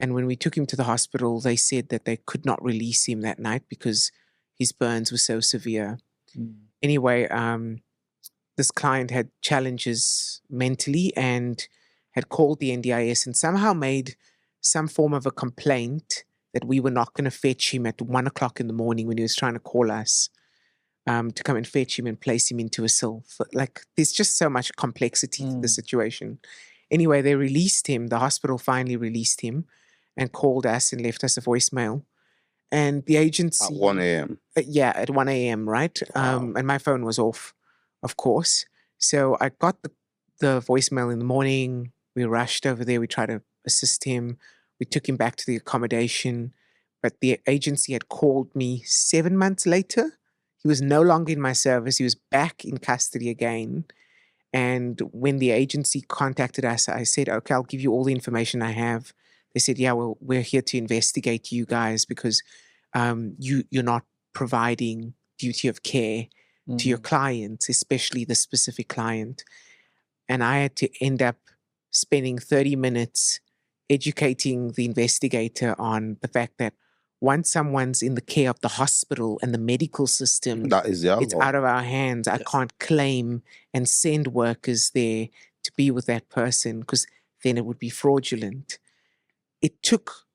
And when we took him to the hospital, they said that they could not release him that night because his burns were so severe. Anyway, this client had challenges mentally and had called the NDIS and somehow made some form of a complaint that we were not going to fetch him at 1 o'clock in the morning when he was trying to call us to come and fetch him and place him into a cell. There's just so much complexity to the situation. Anyway, they released him. The hospital finally released him and called us and left us a voicemail. And the agency... At 1 a.m. Yeah, at 1 a.m., right? Wow. And my phone was off, of course. So I got the voicemail in the morning. We rushed over there. We tried to assist him. We took him back to the accommodation. But the agency had called me 7 months later. He was no longer in my service. He was back in custody again. And when the agency contacted us, I said, okay, I'll give you all the information I have. They said, yeah, well, we're here to investigate you guys because you're not providing duty of care to your clients, especially the specific client. And I had to end up spending 30 minutes educating the investigator on the fact that once someone's in the care of the hospital and the medical system, That is it's out of our hands. I can't claim and send workers there to be with that person because then it would be fraudulent. It took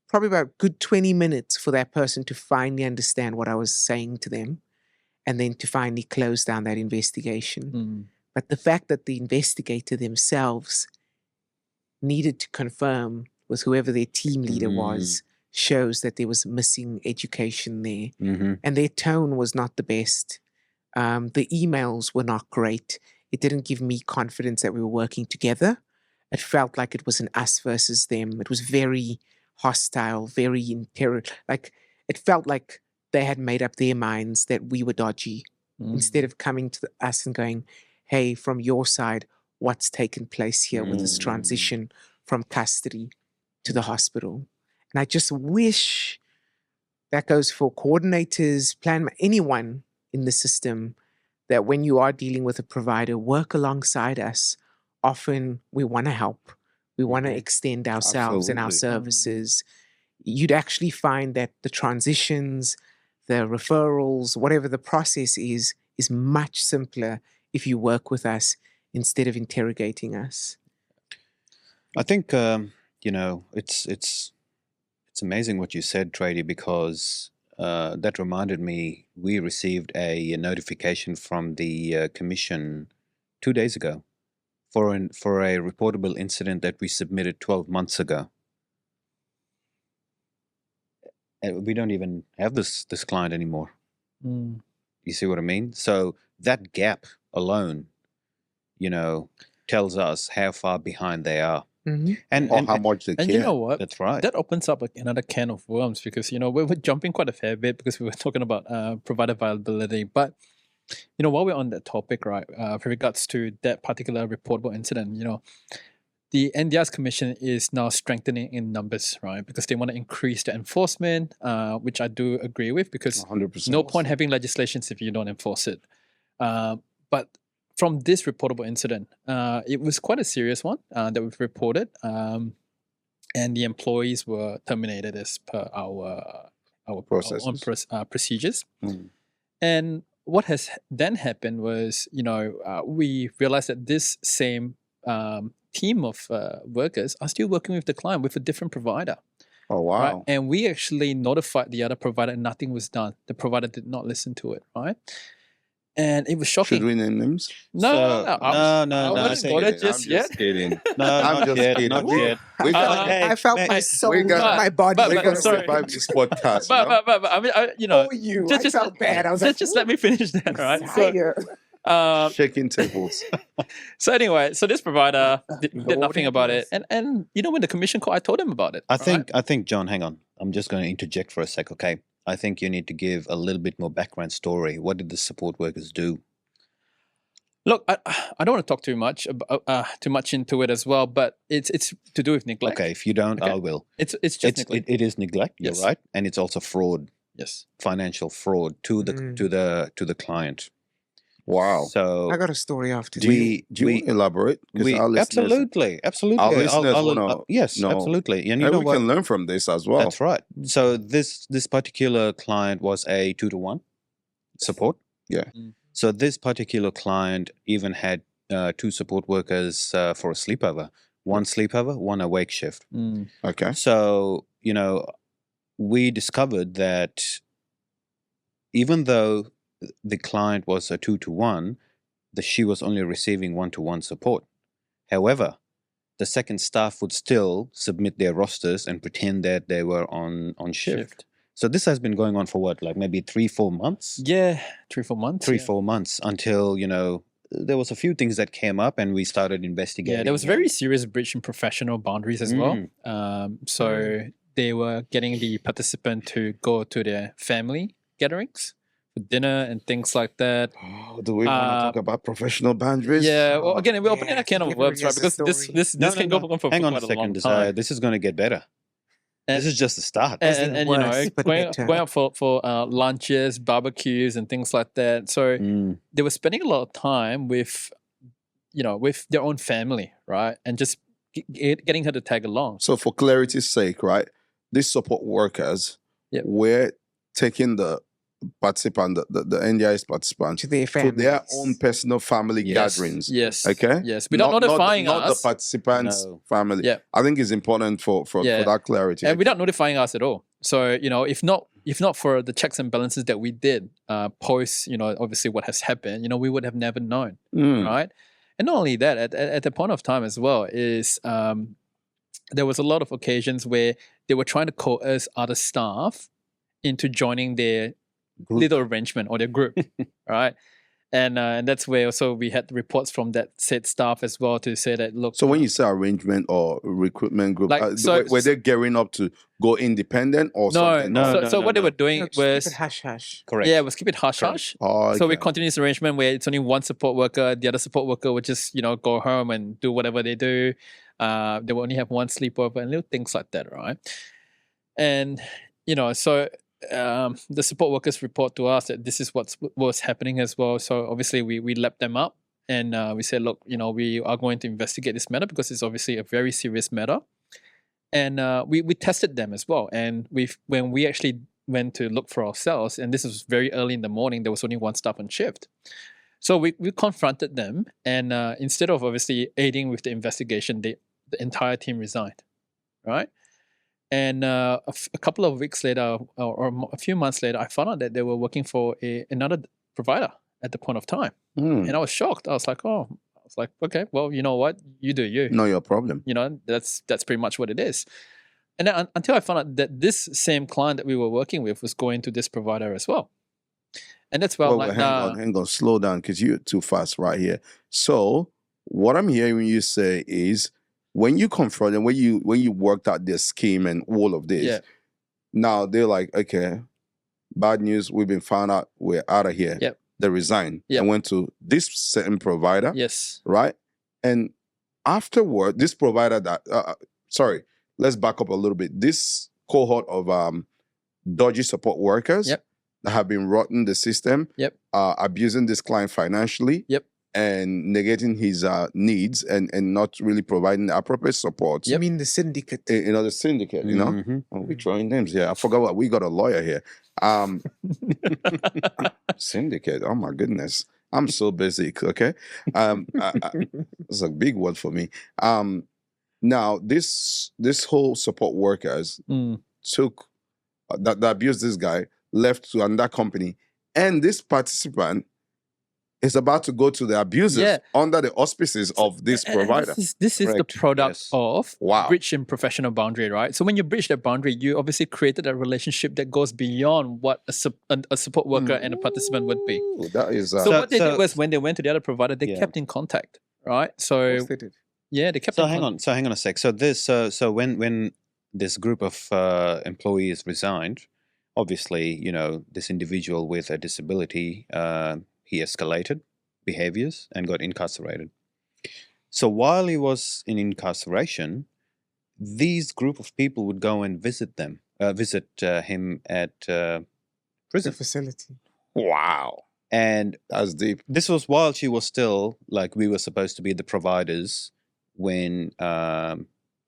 probably about a good 20 minutes for that person to finally understand what I was saying to them and then to finally close down that investigation. But the fact that the investigator themselves needed to confirm with whoever their team leader was shows that there was missing education there. Mm-hmm. And their tone was not the best. The emails were not great. It didn't give me confidence that we were working together. It felt like it was an us versus them. It was very hostile, very like it felt like they had made up their minds that we were dodgy instead of coming to us and going, hey, from your side, what's taken place here with this transition from custody to the hospital? And I just wish that goes for coordinators, anyone in the system, that when you are dealing with a provider, work alongside us. Often we want to help. We want to extend ourselves and our services. You'd actually find that the transitions, the referrals, whatever the process is much simpler if you work with us instead of interrogating us. I think it's amazing what you said, Trady, because that reminded me we received a notification from the Commission 2 days ago for a reportable incident that we submitted 12 months ago. And we don't even have this client anymore. You see what I mean? So that gap alone, tells us how far behind they are. Mm-hmm. Or how much they care. And you know what? That's right. That opens up another can of worms because, we're jumping quite a fair bit because we were talking about provider viability. But, while we're on that topic, right, with regards to that particular reportable incident, the NDIS Commission is now strengthening in numbers, right? Because they want to increase the enforcement, which I do agree with because 100%. no point having legislations if you don't enforce it. But from this reportable incident, it was quite a serious one that we've reported, and the employees were terminated as per our Processes. procedures. And what has then happened was, we realized that this same team of workers are still working with the client with a different provider. Oh, wow. Right? And we actually notified the other provider and nothing was done. The provider did not listen to it, right? And it was shocking. Should we name names? No. I wouldn't go there just yet. Kidding. No, I'm not just yet, kidding. not yet. We got, Hey, I felt man, my soul, we got- my body. but- we're going to sorry. survive this podcast. But I mean, Oh, you! I felt bad. I was like, just let me finish that, right? Right? Shaking tables. So anyway, so this provider did Lord nothing have about it, mercy. and when the commission called, I told him about it. I right? think, John, hang on. I'm just going to interject for a sec, okay? I think you need to give a little bit more background story. What did the support workers do? Look, I don't want to talk too much into it as well, but it's to do with neglect. Okay, if you don't, Okay. I will. It's just neglect. It is neglect. You're Yes. right, and it's also fraud, Yes. financial fraud to the client. Wow. So I got a story after. Do you elaborate? 'Cause our listeners- absolutely. Our listeners I'll- wanna yes, know. absolutely. And you And know we what? can learn from this as well. That's right. So this particular client was a 2-to-1 support. Yeah. So this particular client even had 2 support workers for a sleepover. One sleepover, one awake shift. Okay. So, we discovered that even though the client was a 2-to-1, she was only receiving 1-to-1 support. However, the second staff would still submit their rosters and pretend that they were on shift. So this has been going on for what, like maybe 3-4 months? Yeah, 3-4 months. 3-4 months until, there was a few things that came up and we started investigating. Yeah, there was very serious breach in professional boundaries as well. So they were getting the participant to go to their family gatherings for dinner and things like that. Oh, do we want to talk about professional boundaries? Yeah, well, again, we're opening yeah, a can of give worms, us right? a Because this story. can go on for Hang on quite a a long second, Desire. time. This is going to get better. And- This is just the start. And worse, but going better. out for lunches, barbecues, and things like that. So they were spending a lot of time with their own family, right? And just getting her to tag along. So for clarity's sake, right, these support workers Yep. were taking the participant, the NDIS participant, To their to families. their own personal family Yes. gatherings. Yes. Okay? Yes. Without Not notifying not us. the participant's No. family. Yeah. I think it's important for Yeah. that clarity. And without notifying us at all. So, if not for the checks and balances that we did post, obviously what has happened, we would have never known. Right? And not only that, at the point of time as well is there was a lot of occasions where they were trying to coerce other staff into joining their Group. little arrangement or their group, right? And that's where also we had reports from that said staff as well to say that, look. So when you say arrangement or recruitment group, Like, were they gearing up to go independent or something? So what they were doing No, just was keep it hush hush. Correct. Yeah, was keep it hush hush. Oh, So we okay. continue this arrangement where it's only one support worker. The other support worker would just go home and do whatever they do. They will only have one sleepover and little things like that, right? And so the support workers report to us that this is what was happening as well. So obviously we lapped them up and we said, look, we are going to investigate this matter because it's obviously a very serious matter. And we tested them as well. And when we actually went to look for ourselves, and this was very early in the morning, there was only one staff on shift. So we confronted them, and instead of obviously aiding with the investigation, the entire team resigned, right? And a couple of weeks later, or a few months later, I found out that they were working for another provider at the point of time. And I was shocked. I was like, okay, well, you know what? You do you. Not your problem. That's pretty much what it is. And then until I found out that this same client that we were working with was going to this provider as well. And that's where hang on, slow down because you're too fast right here. So what I'm hearing you say is when you confront them, when you worked out this scheme and all of this, now they're like, okay, bad news, we've been found out, we're out of here. Yep. They resigned Yep. and went to this certain provider. Yes. Right? And afterward, this provider that, let's back up a little bit. This cohort of dodgy support workers Yep. that have been rotting the system, Yep. abusing this client financially, Yep. and negating his needs and not really providing the appropriate support. You mean the syndicate? The syndicate, Mhm. Oh, we're throwing names here. I forgot what we got a lawyer here. Syndicate. Oh my goodness. I'm so basic, okay? It's a big word for me. Now, this whole support workers took that abused this guy, left to another company, and this participant is about to go to the abusers under the auspices of this provider. This is the Correct. product Yes. of Wow. breaching professional boundary, right? So when you breach that boundary, you obviously created a relationship that goes beyond what a support worker and a participant would be. Ooh, that is So what they did was when they went to the other provider, they kept in contact, right? So Yes, they did. yeah, they kept. So hang on a sec. So this so when this group of employees resigned, obviously this individual with a disability he escalated behaviors and got incarcerated. So while he was in incarceration, these group of people would go and visit him at The prison. facility. wow. And That's deep. this was while she was still we were supposed to be the providers when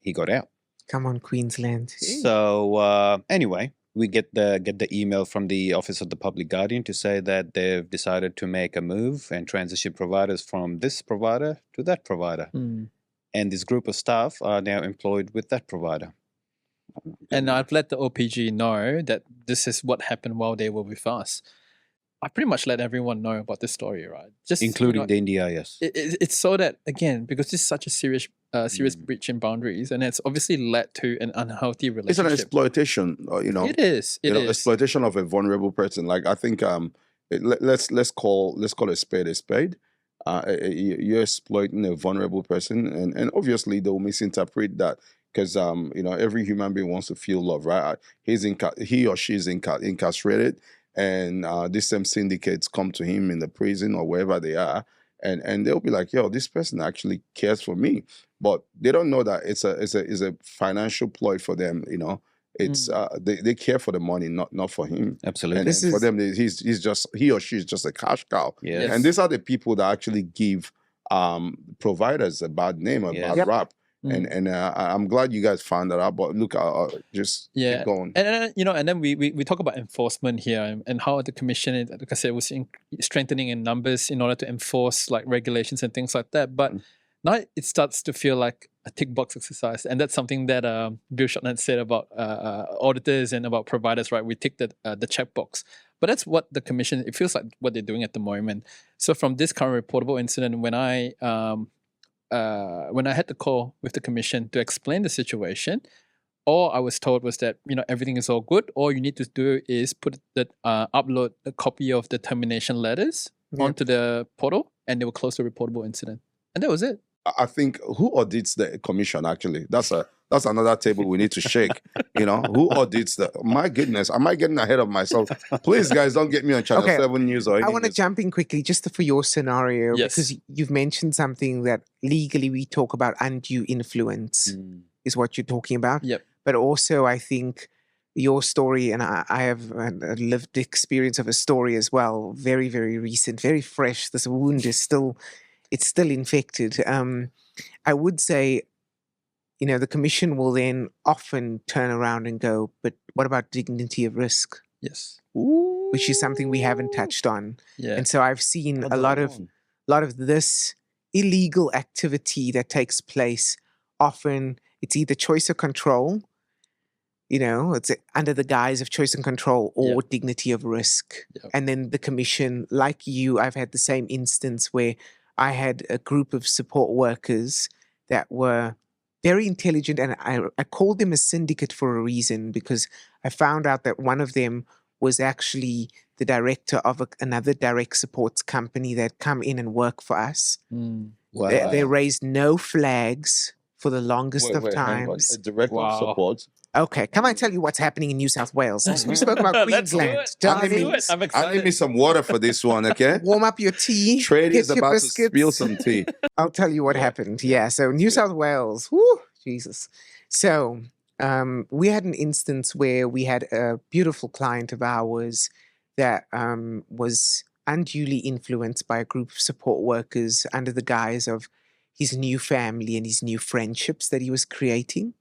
he got out. Come on, Queensland. So anyway, we get the email from the Office of the Public Guardian to say that they've decided to make a move and transition providers from this provider to that provider. And this group of staff are now employed with that provider. And I've let the OPG know that this is what happened while they were with us. I pretty much let everyone know about this story, right? Just Including the NDIS. It's so that, again, because this is such a serious breach in boundaries, and it's obviously led to an unhealthy relationship. It's an exploitation, It is. It is. exploitation of a vulnerable person. Like I think, let's call a spade a spade. You're exploiting a vulnerable person, and obviously they'll misinterpret that because every human being wants to feel love, right? He or she is incarcerated, and these same syndicates come to him in the prison or wherever they are, and they'll be like, "Yo, this person actually cares for me," but they don't know that it's a financial ploy for them. It's they care for the money, not for him. Absolutely. And for them, he or she is just a cash cow. Yes. And these are the people that actually give providers a bad name, a bad rap. And I'm glad you guys found that out. But look, just keep going. And then we talk about enforcement here and how the commission, like I said, was strengthening in numbers in order to enforce like regulations and things like that. But now it starts to feel like a tick box exercise, and that's something that Bill Shotland said about auditors and about providers. Right, we tick the checkbox. But that's what the commission. It feels like what they're doing at the moment. So from this current reportable incident, when I had the call with the commission to explain the situation, all I was told was that, everything is all good. All you need to do is upload a copy of the termination letters onto the portal, and they will close the reportable incident. And that was it. I think who audits the commission, actually? That's another table we need to shake. Who audits the? My goodness, am I getting ahead of myself? Please, guys, don't get me on Channel 7 News or anything. I want to jump in quickly just for your scenario, because you've mentioned something that legally we talk about undue influence is what you're talking about. Yep. But also, I think your story, and I have a lived experience of a story as well, very, very recent, very fresh. This wound is still infected. I would say, the commission will then often turn around and go, but what about dignity of risk? Yes. Ooh. Which is something we haven't touched on. Yeah. And so I've seen a lot of this illegal activity that takes place. Often it's either choice or control, it's under the guise of choice and control, or dignity of risk. Yep. And then the commission, like you, I've had the same instance where I had a group of support workers that were very intelligent, and I called them a syndicate for a reason, because I found out that one of them was actually the director of another direct supports company that come in and work for us. Wow. They raised no flags for the longest of times. A director of support. Okay, come on, tell you what's happening in New South Wales. We spoke about Queensland. I'm excited. I need me some water for this one, okay? Warm up your tea. Trady is get your about biscuits. to spill some tea. I'll tell you what happened. Yeah, so New South Wales. Whoo, Jesus. So we had an instance where we had a beautiful client of ours that was unduly influenced by a group of support workers under the guise of his new family and his new friendships that he was creating.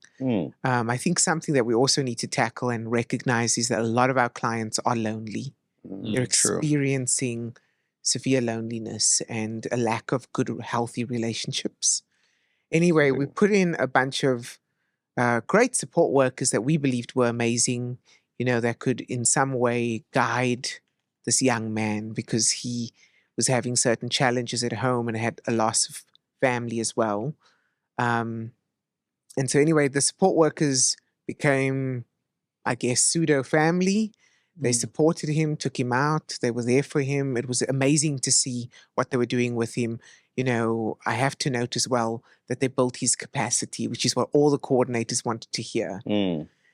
I think something that we also need to tackle and recognize is that a lot of our clients are lonely. They're experiencing severe loneliness and a lack of good, healthy relationships. Anyway, we put in a bunch of great support workers that we believed were amazing, that could in some way guide this young man, because he was having certain challenges at home and had a loss of family as well. And so anyway, the support workers became, I guess, pseudo family. They supported him, took him out. They were there for him. It was amazing to see what they were doing with him. I have to note as well that they built his capacity, which is what all the coordinators wanted to hear.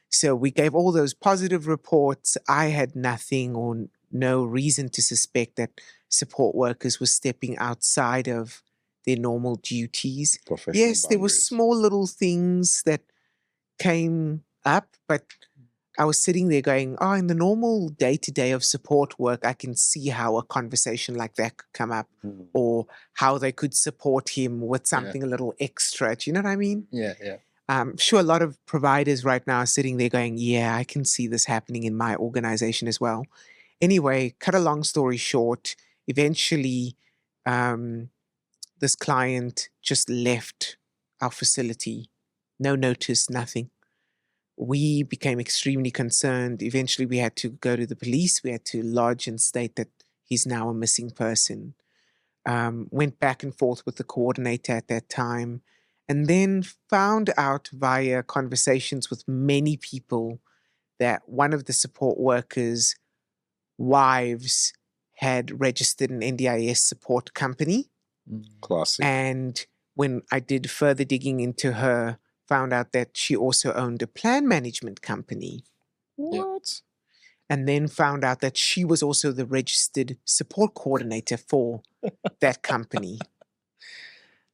So we gave all those positive reports. I had nothing or no reason to suspect that support workers were stepping outside of their normal duties. Yes, there were small little things that came up, but I was sitting there going, in the normal day-to-day of support work, I can see how a conversation like that could come up, or how they could support him with something a little extra. Do you know what I mean? Yeah. I'm sure a lot of providers right now are sitting there going, yeah, I can see this happening in my organization as well. Anyway, cut a long story short, eventually this client just left our facility. No notice, nothing. We became extremely concerned. Eventually, we had to go to the police. We had to lodge and state that he's now a missing person. Went back and forth with the coordinator at that time, and then found out via conversations with many people that one of the support workers' wives had registered an NDIS support company. Classic. And when I did further digging into her, found out that she also owned a plan management company. What? And then found out that she was also the registered support coordinator for that company.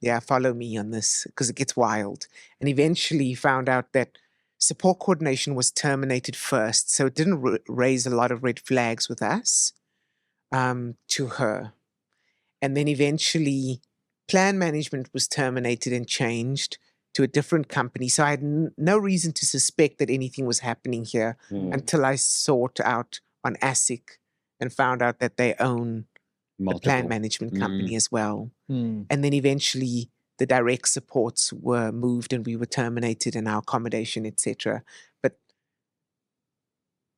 Yeah, follow me on this because it gets wild. And eventually found out that support coordination was terminated first. So it didn't raise a lot of red flags with us to her. And then eventually plan management was terminated and changed to a different company. So I had no reason to suspect that anything was happening here until I sought out on ASIC and found out that they own a plan management company as well. And then eventually the direct supports were moved and we were terminated and our accommodation, etc. But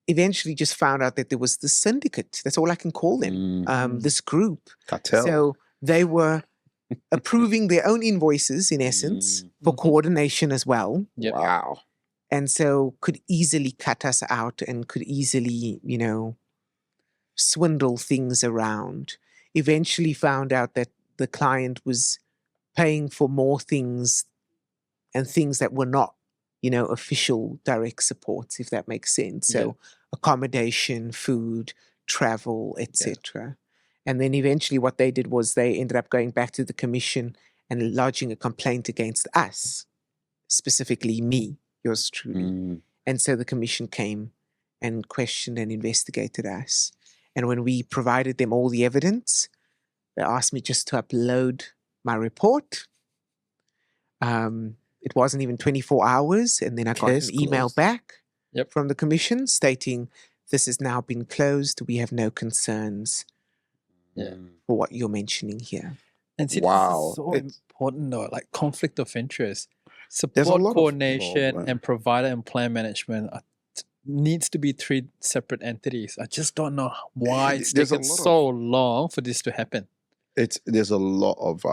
eventually just found out that there was this syndicate. That's all I can call them. This group. Cartel. So they were approving their own invoices, in essence, for coordination as well. Yep. Wow. and so could easily cut us out and could easily, swindle things around. Eventually found out that the client was paying for more things and things that were not, official direct supports, if that makes sense. So accommodation, food, travel, etc. And then eventually what they did was they ended up going back to the commission and lodging a complaint against us, specifically me, yours truly. And so the commission came and questioned and investigated us. And when we provided them all the evidence, they asked me just to upload my report. It wasn't even 24 hours. And then I got an email back from the commission stating, this has now been closed. We have no concerns for what you're mentioning here. And see, this is so important though, like conflict of interest. Support coordination and provider and plan management needs to be three separate entities. I just don't know why it's taken so long for this to happen. There's a lot of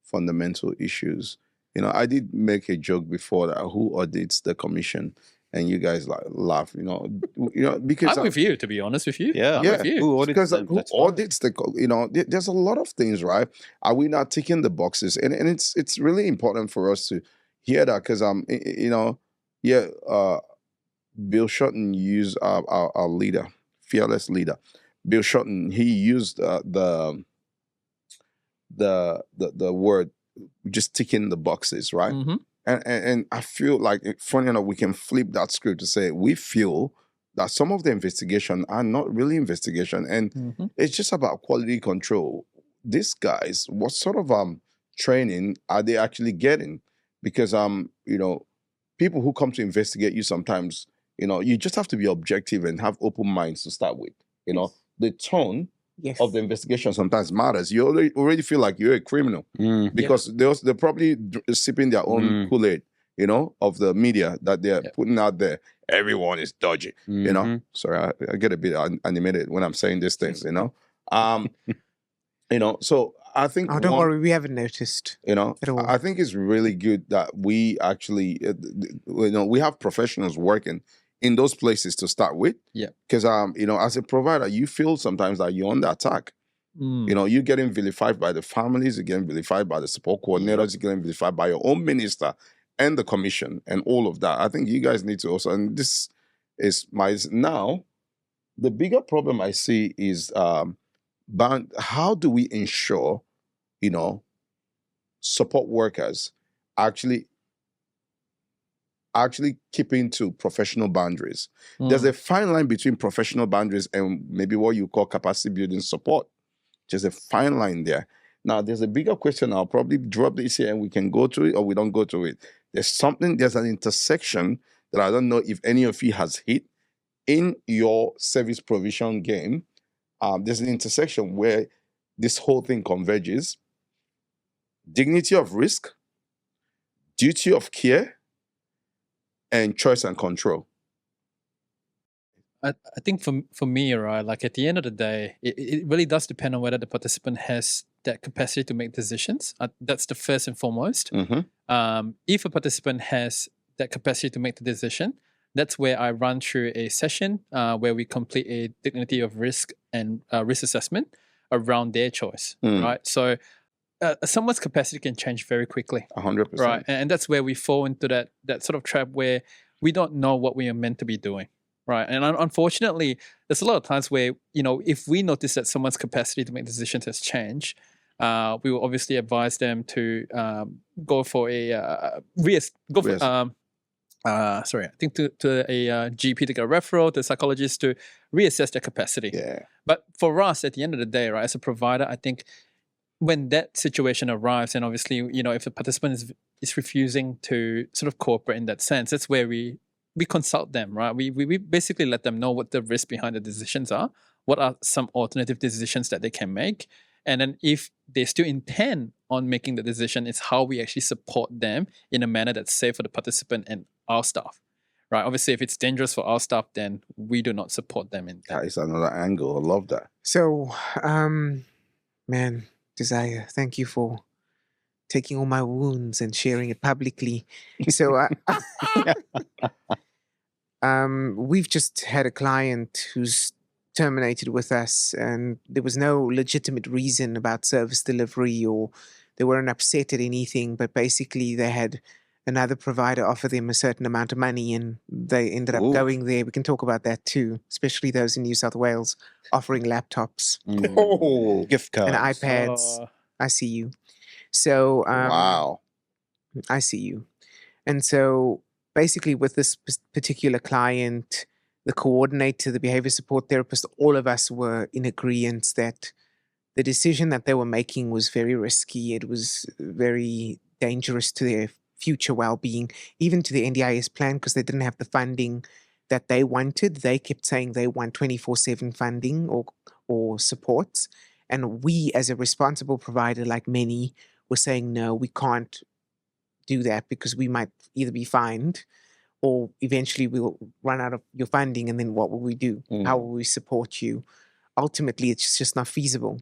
fundamental issues. I did make a joke before that who audits the commission, and you guys laugh. Because I'm with you, to be honest with you. Yeah, I'm with you. Who audits the? There's a lot of things, right? Are we not ticking the boxes? And it's really important for us to hear that because Bill Shorten used our leader, fearless leader, Bill Shorten. He used the word just ticking the boxes, right? Mm-hmm. And I feel like, funny enough, we can flip that script to say we feel that some of the investigation are not really investigation, and it's just about quality control. These guys, what sort of training are they actually getting? Because people who come to investigate you sometimes, you just have to be objective and have open minds to start with. The tone of the investigation sometimes matters. You already feel like you're a criminal because they're probably sipping their own Kool-Aid, of the media that they're putting out there. Everyone is dodgy, Sorry, I get a bit animated when I'm saying these things, So I think. Oh, don't worry, we haven't noticed. At all. I think it's really good that we actually, we have professionals working in those places to start with. Yeah. Because as a provider, you feel sometimes that you're under attack. You're getting vilified by the families, you're getting vilified by the support coordinators, you're getting vilified by your own minister and the commission and all of that. I think you guys need to also, and this is now, the bigger problem I see is how do we ensure, support workers actually keeping to professional boundaries. There's a fine line between professional boundaries and maybe what you call capacity building support. There's a fine line there. Now, there's a bigger question. I'll probably drop this here and we can go to it or we don't go to it. There's an intersection that I don't know if any of you has hit in your service provision game. There's an intersection where this whole thing converges. Dignity of risk, duty of care, and choice and control. I think for me, right, like at the end of the day, it really does depend on whether the participant has that capacity to make decisions. That's the first and foremost. If a participant has that capacity to make the decision, that's where I run through a session where we complete a dignity of risk and risk assessment around their choice, right? So someone's capacity can change very quickly. 100%. Right, and that's where we fall into that sort of trap where we don't know what we are meant to be doing. Right. And unfortunately, there's a lot of times where, if we notice that someone's capacity to make decisions has changed, we will obviously advise them to go for a to a GP to get a referral to a psychologist to reassess their capacity. Yeah. But for us, at the end of the day, right, as a provider, I think when that situation arrives, and obviously, if the participant is refusing to sort of cooperate in that sense, that's where we consult them, right? We basically let them know what the risk behind the decisions are, what are some alternative decisions that they can make, and then if they still intend on making the decision, it's how we actually support them in a manner that's safe for the participant and our staff, right? Obviously, if it's dangerous for our staff, then we do not support them in that. That is another angle. I love that. So, Desire, thank you for taking all my wounds and sharing it publicly. So we've just had a client who's terminated with us, and there was no legitimate reason about service delivery, or they weren't upset at anything, but basically they had another provider offer them a certain amount of money, and they ended up Ooh. going there. We can talk about that too, especially those in New South Wales offering laptops Oh, Gift and cards. iPads. I see you. So wow. I see you. And so basically with this particular client, the coordinator, the behavior support therapist, all of us were in agreement that the decision that they were making was very risky. It was very dangerous to their future well-being, even to the NDIS plan, because they didn't have the funding that they wanted. They kept saying they want 24/7 funding or supports. And we, as a responsible provider, like many, were saying, no, we can't do that because we might either be fined or eventually we'll run out of your funding, and then what will we do? How will we support you? Ultimately, it's just not feasible.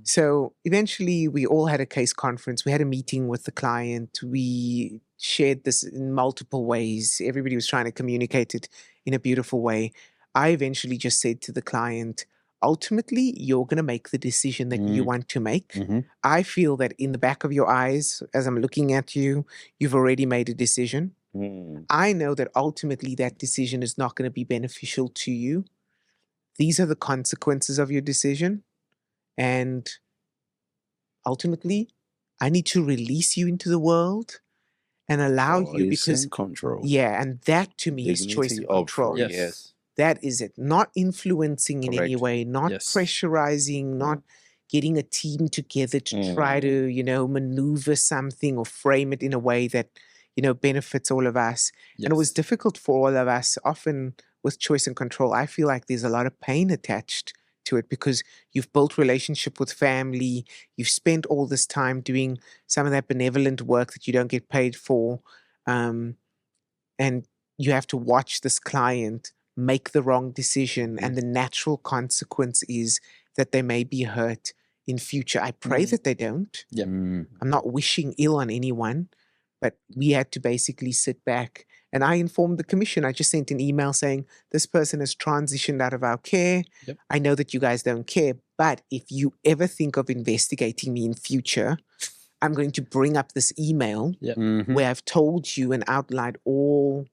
So eventually we all had a case conference. We had a meeting with the client. We shared this in multiple ways. Everybody was trying to communicate it in a beautiful way. I eventually just said to the client, ultimately, you're going to make the decision that you want to make. I feel that in the back of your eyes, as I'm looking at you, you've already made a decision. I know that ultimately that decision is not going to be beneficial to you. These are the consequences of your decision. And ultimately, I need to release you into the world and allow you, because control. yeah, and that to me is choice Dignity and of control. free. Yes. That is it. Not influencing in any Correct. way, not Yes. pressurizing, not getting a team together to try to, maneuver something or frame it in a way that, benefits all of us. And it was Yes. difficult for all of us. Often with choice and control, I feel like there's a lot of pain attached to it because you've built relationship with family, you've spent all this time doing some of that benevolent work that you don't get paid for, and you have to watch this client make the wrong decision, and the natural consequence is that they may be hurt in future. I pray that they don't. Yeah. I'm not wishing ill on anyone, but we had to basically sit back, and I informed the commission. I just sent an email saying, this person has transitioned out of our care. Yep. I know that you guys don't care, but if you ever think of investigating me in future, I'm going to bring up this email where I've told you and outlined all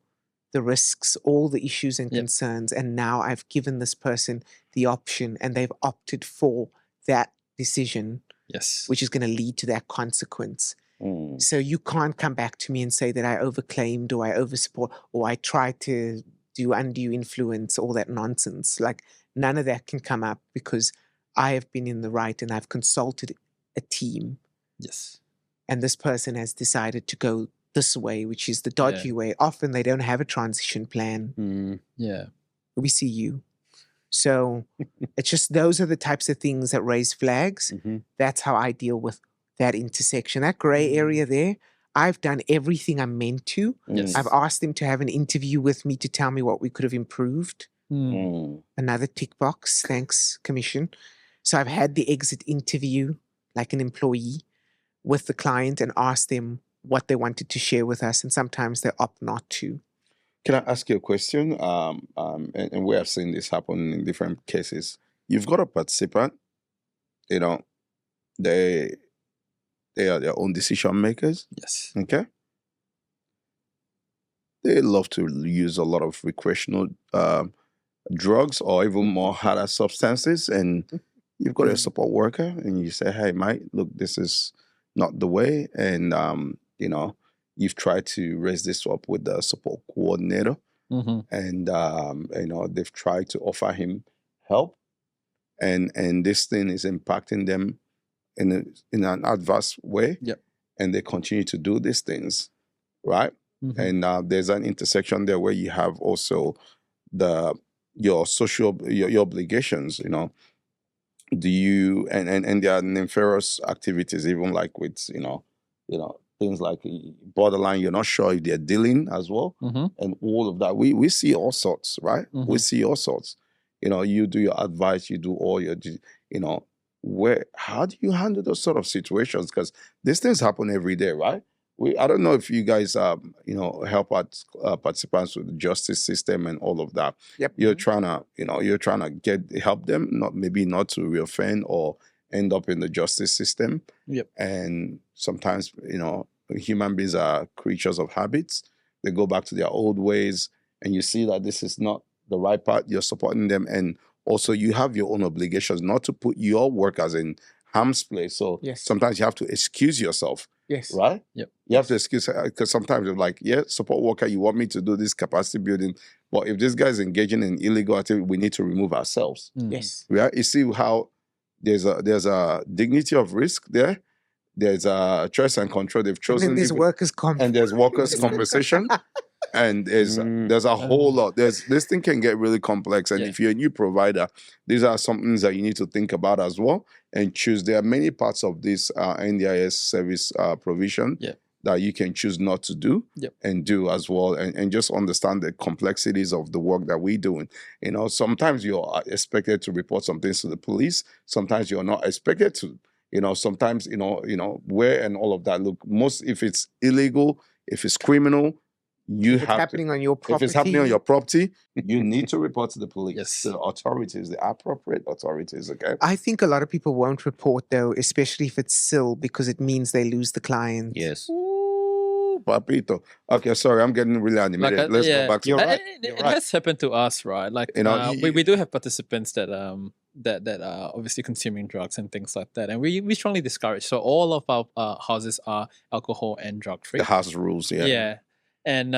the risks, all the issues and concerns, and now I've given this person the option and they've opted for that decision, Yes. which is going to lead to that consequence. So you can't come back to me and say that I overclaimed or I oversupport or I tried to do undue influence, all that nonsense. Like none of that can come up because I have been in the right and I've consulted a team. Yes. And this person has decided to go this way, which is the dodgy way. Often they don't have a transition plan. Yeah. We see you. So it's just those are the types of things that raise flags. That's how I deal with that intersection. That gray area there, I've done everything I'm meant to. Yes. I've asked them to have an interview with me to tell me what we could have improved. Another tick box. Thanks, Commission. So I've had the exit interview like an employee with the client and asked them what they wanted to share with us. And sometimes they opt not to. Can I ask you a question? And we have seen this happen in different cases. You've got a participant, they are their own decision makers. Yes. Okay. They love to use a lot of recreational drugs or even more harder substances. And you've got a support worker and you say, hey, mate, look, this is not the way. And, you've tried to raise this up with the support coordinator. And, they've tried to offer him help. And this thing is impacting them in an adverse way. Yep. And they continue to do these things, right? And there's an intersection there where you have also your social your obligations. Do you and there are nefarious activities, even like with things like borderline. You're not sure if they're dealing as well, and all of that. We see all sorts, right? We see all sorts. You do your advice, you do all your how do you handle those sort of situations? Because these things happen every day, right? I don't know if you guys help out participants with the justice system and all of that. Yep. You're trying to help them, not to reoffend or end up in the justice system. Yep. And sometimes human beings are creatures of habits. They go back to their old ways, and you see that this is not the right path. You're supporting them, and also you have your own obligations not to put your workers in harm's place. So Yes. sometimes you have to excuse yourself. Yes. Right? Yep. You have to excuse, because sometimes you're like, yeah, support worker, you want me to do this capacity building, but if this guy is engaging in illegal activity, we need to remove ourselves. Yes. Right? You see how there's a dignity of risk there. There's a choice and control. They've And chosen, then there's workers' comp. and there's workers' compensation. And there's a whole lot. This thing can get really complex. And if you're a new provider, these are some things that you need to think about as well and choose. There are many parts of this NDIS service provision that you can choose not to do and do as well. And just understand the complexities of the work that we're doing. Sometimes you're expected to report some things to the police. Sometimes you're not expected to. Sometimes, where and all of that. Look, if it's illegal, if it's criminal, if it's happening on your property. If it's happening on your property, you need to report to the police, Yes. to the authorities, the appropriate authorities, okay? I think a lot of people won't report, though, especially if it's SIL, because it means they lose the client. Yes. Ooh, papito. Okay, sorry, I'm getting really animated. Let's go back to You're right. It has happened to us, right? Like, we do have participants that that are obviously consuming drugs and things like that, and we strongly discourage. So all of our houses are alcohol and drug free. the house rules, yeah. Yeah. And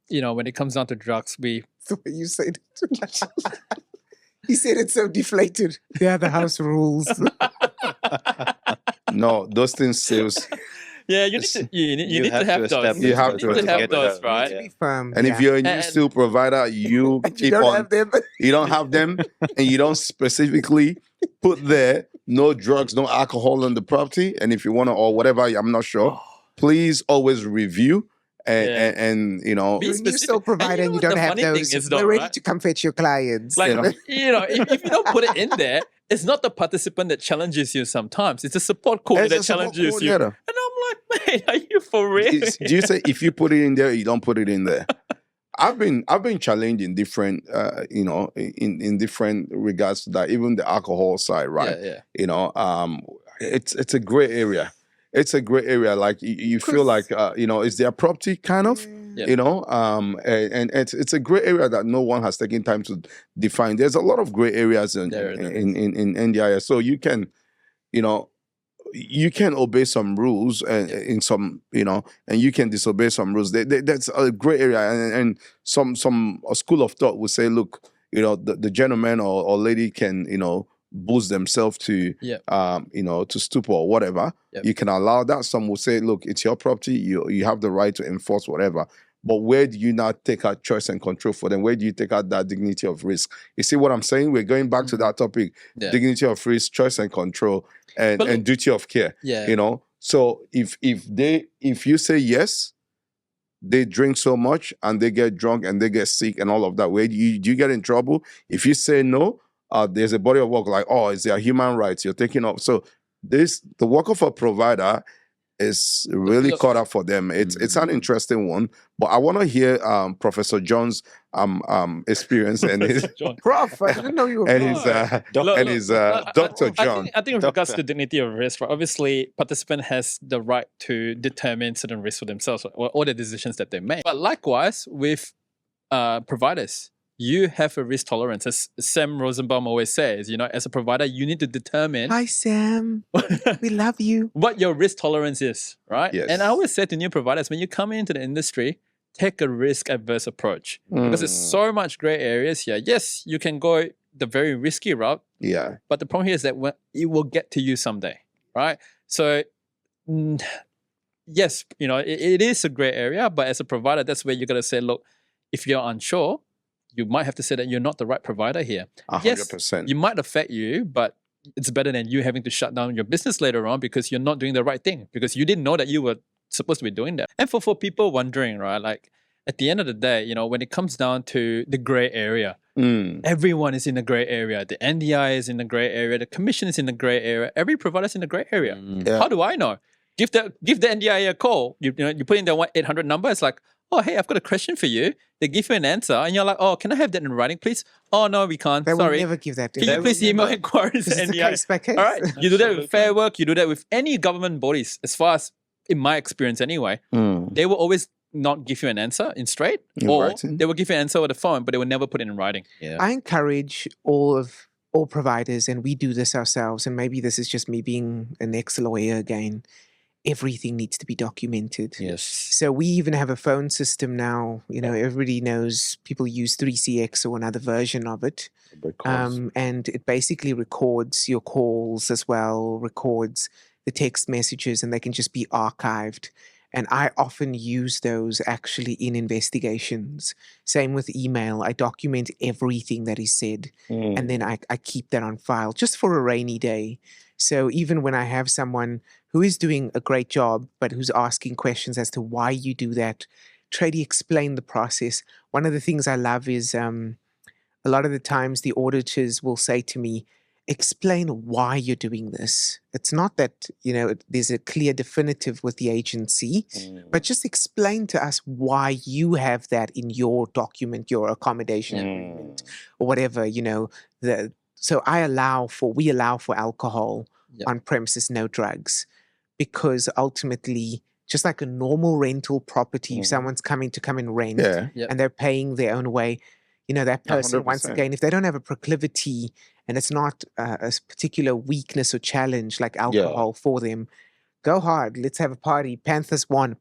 when it comes down to drugs, we The way you said it. He said it so deflated. They are the house rules. No, those things sales. you need to you need to have have to those. establish You have need to to have establish those, that. right? To be firm. And if you're a new And- steel provider, you you keep don't on. have them. You don't have them, and you don't specifically put there no drugs, no alcohol on the property. And if you want to, or whatever, I'm not sure. Please always review and Be You're a new specific. sole provider and you what don't the have funny thing those. is though, We're ready right? to come fetch your clients. Like, You know. if you don't put it in there, it's not the participant that challenges you sometimes. It's a support coordinator that As a support challenges you. coordinator. And I'm like, mate, are you for real? Do you say if you put it in there, you don't put it in there? I've been challenged in different in different regards to that, even the alcohol side, right? Yeah. It's a gray area. It's a gray area. Like you feel like it's their property kind of. Yeah. And it's a gray area that no one has taken time to define. There's a lot of gray areas in NDIS, so you can, you can obey some rules and in some, and you can disobey some rules. That's a gray area, and some a school of thought would say, look, the gentleman or lady can, boost themselves to, to stupor or whatever. Yep. You can allow that. Some will say, look, it's your property. You have the right to enforce whatever. But where do you not take out choice and control for them? Where do you take out that dignity of risk? You see what I'm saying? We're going back to that topic: dignity of risk, choice and control, and duty of care. Yeah. So if you say yes, they drink so much and they get drunk and they get sick and all of that. Where do you get in trouble? If you say no, there's a body of work like, oh, it's their human rights. You're taking up. So the work of a provider is really caught up for them. It's an interesting one, but I want to hear Professor John's experience and his Prof, I didn't know you were and prof. his Dr. John. I think with regards to dignity of risk, right, obviously participant has the right to determine certain risks for themselves or all the decisions that they make. But likewise with providers, you have a risk tolerance. As Sam Rosenbaum always says, as a provider, you need to determine Hi, Sam. We love you. what your risk tolerance is, right? Yes. And I always say to new providers, when you come into the industry, take a risk-averse approach because there's so much gray areas here. Yes, you can go the very risky route, Yeah. but the problem here is that it will get to you someday, right? So, yes, it is a gray area, but as a provider, that's where you got to say, look, if you're unsure, you might have to say that you're not the right provider here. 100%. It might affect you, but it's better than you having to shut down your business later on because you're not doing the right thing, because you didn't know that you were supposed to be doing that. And for people wondering, right, like at the end of the day, when it comes down to the gray area, Everyone is in the gray area. The NDI is in the gray area. The commission is in the gray area. Every provider is in the gray area. Yeah. How do I know? Give the NDI a call. You put in the 1-800 number. It's like, oh, hey, I've got a question for you. They give you an answer, and you're like, oh, can I have that in writing, please? Oh, no, we can't. They will Sorry. never give that. Can you please email inquiries This to is the NDI? case by case. All right. You do that with Absolutely. Fair Work. You do that with any government bodies. As far as in my experience, anyway, they will always not give you an answer in straight, In or writing? they will give you an answer over the phone, but they will never put it in writing. Yeah. I encourage all providers, and we do this ourselves, and maybe this is just me being an ex-lawyer again. Everything needs to be documented. Yes. So we even have a phone system now. Everybody knows people use 3CX or another version of it. And it basically records your calls as well, records the text messages, and they can just be archived. And I often use those actually in investigations. Same with email. I document everything that is said, and then I keep that on file just for a rainy day. So even when I have someone who is doing a great job, but who's asking questions as to why you do that, try to explain the process. One of the things I love is a lot of the times the auditors will say to me, explain why you're doing this. It's not that, there's a clear definitive with the agency, but just explain to us why you have that in your document, your accommodation agreement, or whatever, so we allow for alcohol on premises, no drugs, because ultimately, just like a normal rental property, if someone's coming and rent and they're paying their own way, that person, once 100%. again, if they don't have a proclivity and it's not a particular weakness or challenge like alcohol for them, go hard. Let's have a party. Panthers won,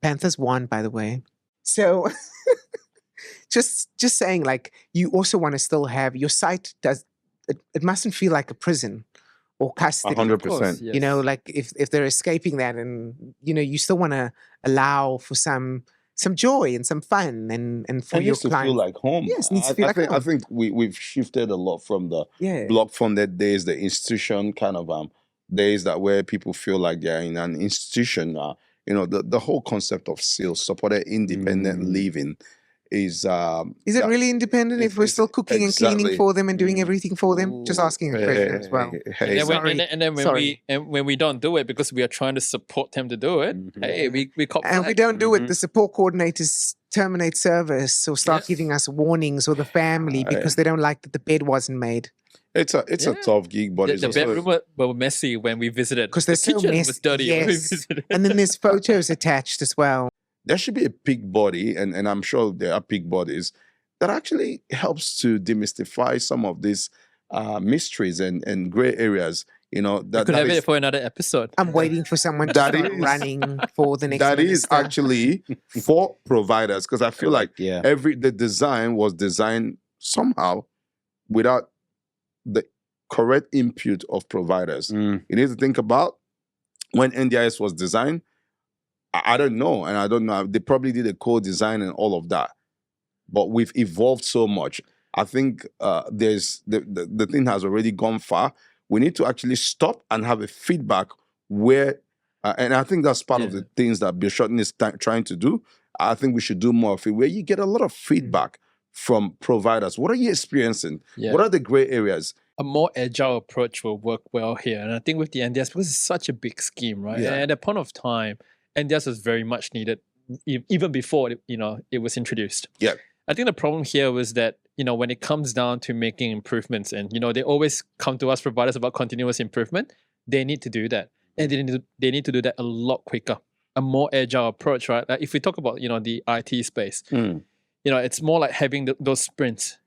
by the way. So just saying, like, you also want to still have your site it mustn't feel like a prison or custody. 100%. Like if they're escaping that, and you still want to allow for some joy and some fun and for It your needs to clients. feel like home. Yes, it needs to feel like I home. think we've shifted a lot from the block funded days, the institution kind of days where people feel like they're in an institution. The whole concept of sales, supported independent living is it really independent if we're still cooking and cleaning for them and doing everything for them? Just asking a question as well. And then when we don't do it because we are trying to support them to do it, hey, we cop and if we don't do it, the support coordinators terminate service or start giving us warnings, or the family, because they don't like that the bed wasn't made. It's a tough gig, but it's the also bedroom were messy when we visited. Because they're so kitchen messy. was dirty when we visited. And then there's photos attached as well. there should be a peak body, and I'm sure there are peak bodies that actually helps to demystify some of these mysteries and gray areas. That could have it for another episode. I'm waiting for someone to start running for the next. That is minister. actually for providers, because I feel like Yeah. the design was designed somehow without the correct input of providers. You need to think about when NDIS was designed. I don't know, and I don't know. They probably did a co-design and all of that, but we've evolved so much. I think there's the thing has already gone far. We need to actually stop and have a feedback where, and I think that's part of the things that Bishop is trying to do. I think we should do more of it, where you get a lot of feedback from providers. What are you experiencing? Yeah. What are the gray areas? A more agile approach will work well here. And I think with the NDIS, because it's such a big scheme, right? Yeah. And at that point of time, NDIS was very much needed, even before it was introduced. Yeah. I think the problem here was that, when it comes down to making improvements, and, they always come to us providers about continuous improvement, they need to do that. And they need to do that a lot quicker. A more agile approach, right? Like if we talk about, the IT space, it's more like having those sprints,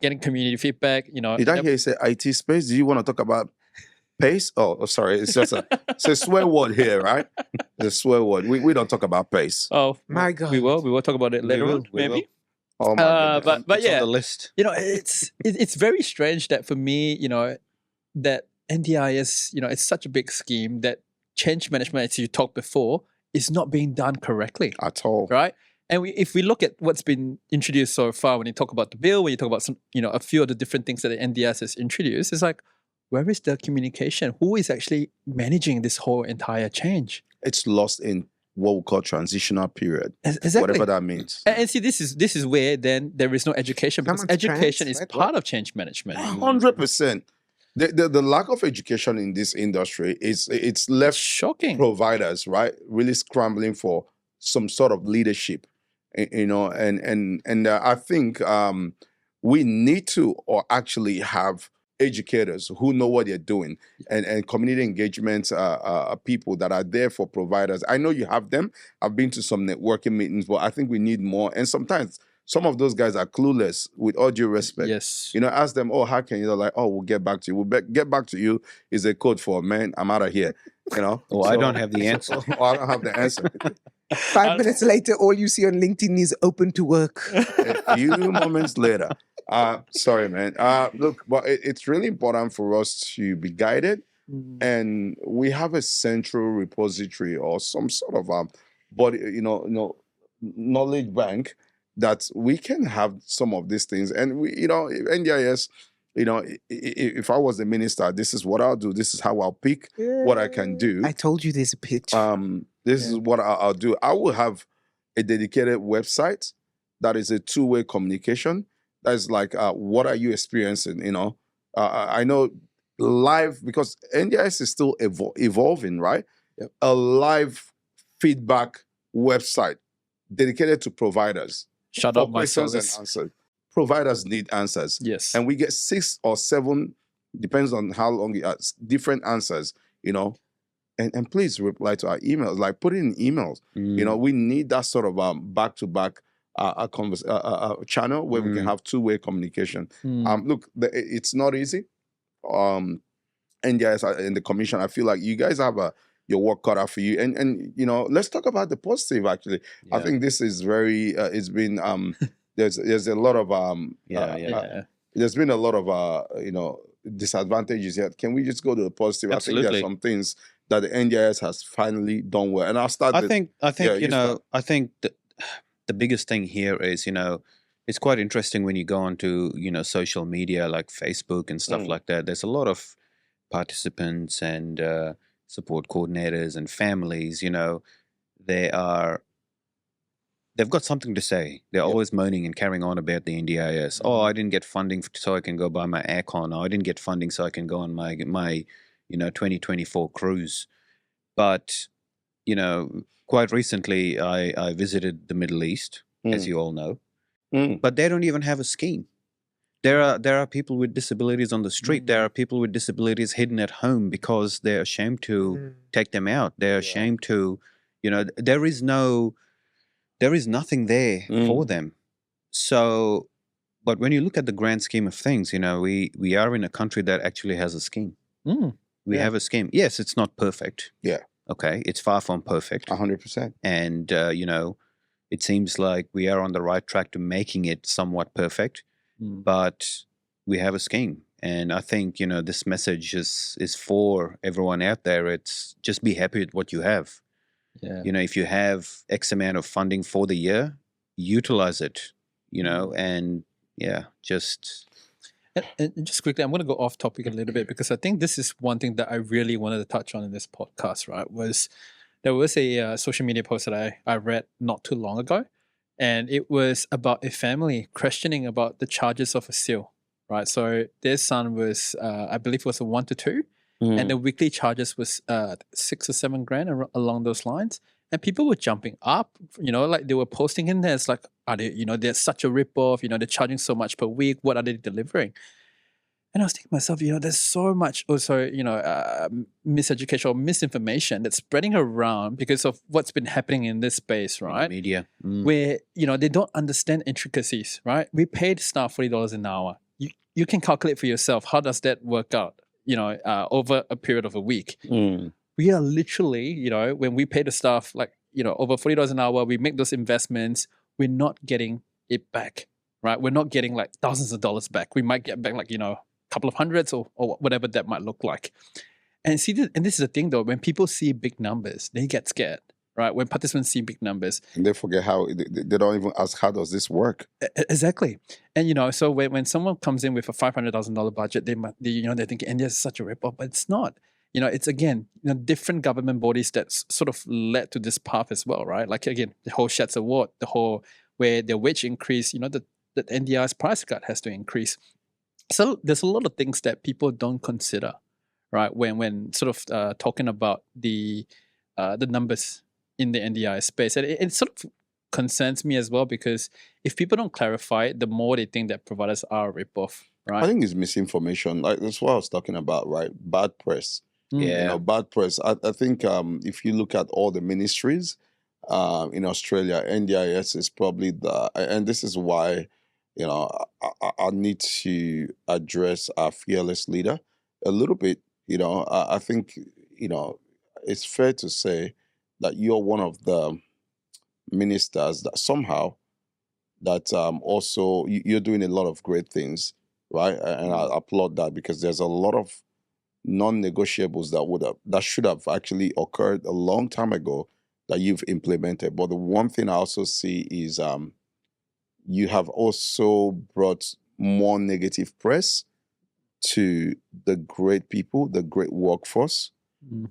getting community feedback, Did I hear you say IT space? Do you want to talk about pace? Oh, sorry. It's just it's a swear word here, right? It's a swear word. We don't talk about pace. Oh, my God. We will talk about it later on, maybe. Oh my goodness. But It's yeah, on the list. it's very strange that for me, that NDIS, it's such a big scheme that change management, as you talked before, is not being done correctly, At all. right? And if we look at what's been introduced so far, when you talk about the bill, when you talk about some, a few of the different things that the NDIS has introduced, it's like, where is the communication? Who is actually managing this whole entire change? It's lost in what we call transitional period, Exactly. whatever that means. And see, this is where then there is no education, because Someone's education trans, is right? part of change management. 100%. The lack of education in this industry it's It's left shocking. providers, right, really scrambling for some sort of leadership, and I think we need to or actually have educators who know what they're doing, and community engagement people that are there for providers. I know you have them. I've been to some networking meetings, but I think we need more. And sometimes some of those guys are clueless, with all due respect. Yes. Ask them, oh, how can you? They're like, oh, we'll get back to you. Get back to you is a code for, man, I'm out of here. Oh, I don't have the answer. I don't have the answer. 5 minutes later, all you see on LinkedIn is open to work. A few moments later. Sorry, man. Look, but it's really important for us to be guided, and we have a central repository or some sort of body, knowledge bank that we can have some of these things. And we, NDIS, if I was the minister, this is what I'll do. This is how I'll pick what I can do. I told you there's a pitch. This is what I'll do. I will have a dedicated website that is a two-way communication. That's like, what are you experiencing? I know live, because NDIS is still evolving, right? Yep. A live feedback website dedicated to providers. Shut for up, my questions and service. answers. Providers need answers. Yes. And we get 6 or 7, depends on how long you ask, different answers, and please reply to our emails, like put it in emails. We need that sort of back-to-back channel where we can have two-way communication. Look, it's not easy. NDIS and the commission, I feel like you guys have your work cut out for you. And let's talk about the positive, actually. Yeah. I think this is very, it's been, there's a lot of, there's been a lot of, disadvantages here. Can we just go to the positive? Absolutely. I think there are some things that the NDIS has finally done well. And I'll start I think the biggest thing here is, it's quite interesting when you go onto, social media like Facebook and stuff like that. There's a lot of participants and support coordinators and families, they've got something to say. They're always moaning and carrying on about the NDIS. Oh, I didn't get funding so I can go buy my aircon. Oh, I didn't get funding so I can go on my 2024 cruise. But, quite recently I visited the Middle East, as you all know. But they don't even have a scheme. There are people with disabilities on the street. There are people with disabilities hidden at home because they're ashamed to take them out. They're ashamed to, there is nothing there for them. So, but when you look at the grand scheme of things, we are in a country that actually has a scheme. We have a scheme. Yes, it's not perfect. Yeah. Okay, it's far from perfect. 100%. And, it seems like we are on the right track to making it somewhat perfect. But we have a scheme. And I think, this message is for everyone out there. It's just be happy with what you have. Yeah. If you have X amount of funding for the year, utilize it, and just... And just quickly, I'm going to go off topic a little bit, because I think this is one thing that I really wanted to touch on in this podcast, right? There was a social media post that I read not too long ago. And it was about a family questioning about the charges of a seal, right? So their son was, I believe, was a 1 to 2, and the weekly charges was 6 or 7 grand along those lines. And people were jumping up, like they were posting in there. It's like, are they, they're such a ripoff. They're charging so much per week. What are they delivering? And I was thinking to myself, there's so much also, miseducation or misinformation that's spreading around because of what's been happening in this space, right? Media. Where, they don't understand intricacies, right? We paid staff $40 an hour. You can calculate for yourself, how does that work out, over a period of a week? We are literally, when we pay the staff, like, over $40 an hour, we make those investments, we're not getting it back, right? We're not getting like thousands of dollars back. We might get back like, couple of hundreds or whatever that might look like. And this is the thing though, when people see big numbers, they get scared, right? When participants see big numbers. And they forget how, they don't even ask, how does this work? Exactly. And so when someone comes in with a $500,000 budget, they think NDIS is such a ripoff, but it's not. it's again, different government bodies that's sort of led to this path as well, right? Like again, the whole Sheds Award, the whole where the wage increase, the NDIS price cut has to increase. So there's a lot of things that people don't consider, right? When sort of talking about the numbers in the NDIS space, and it sort of concerns me as well, because if people don't clarify it, the more they think that providers are a ripoff, right? I think it's misinformation. Like that's what I was talking about, right? Bad press. Yeah. Bad press. I think if you look at all the ministries in Australia, NDIS is probably and this is why, I need to address our fearless leader a little bit. I think, it's fair to say that you're one of the ministers that somehow that also you're doing a lot of great things, right? And I applaud that, because there's a lot of non-negotiables that should have actually occurred a long time ago that you've implemented. But the one thing I also see is you have also brought more negative press to the great people, the great workforce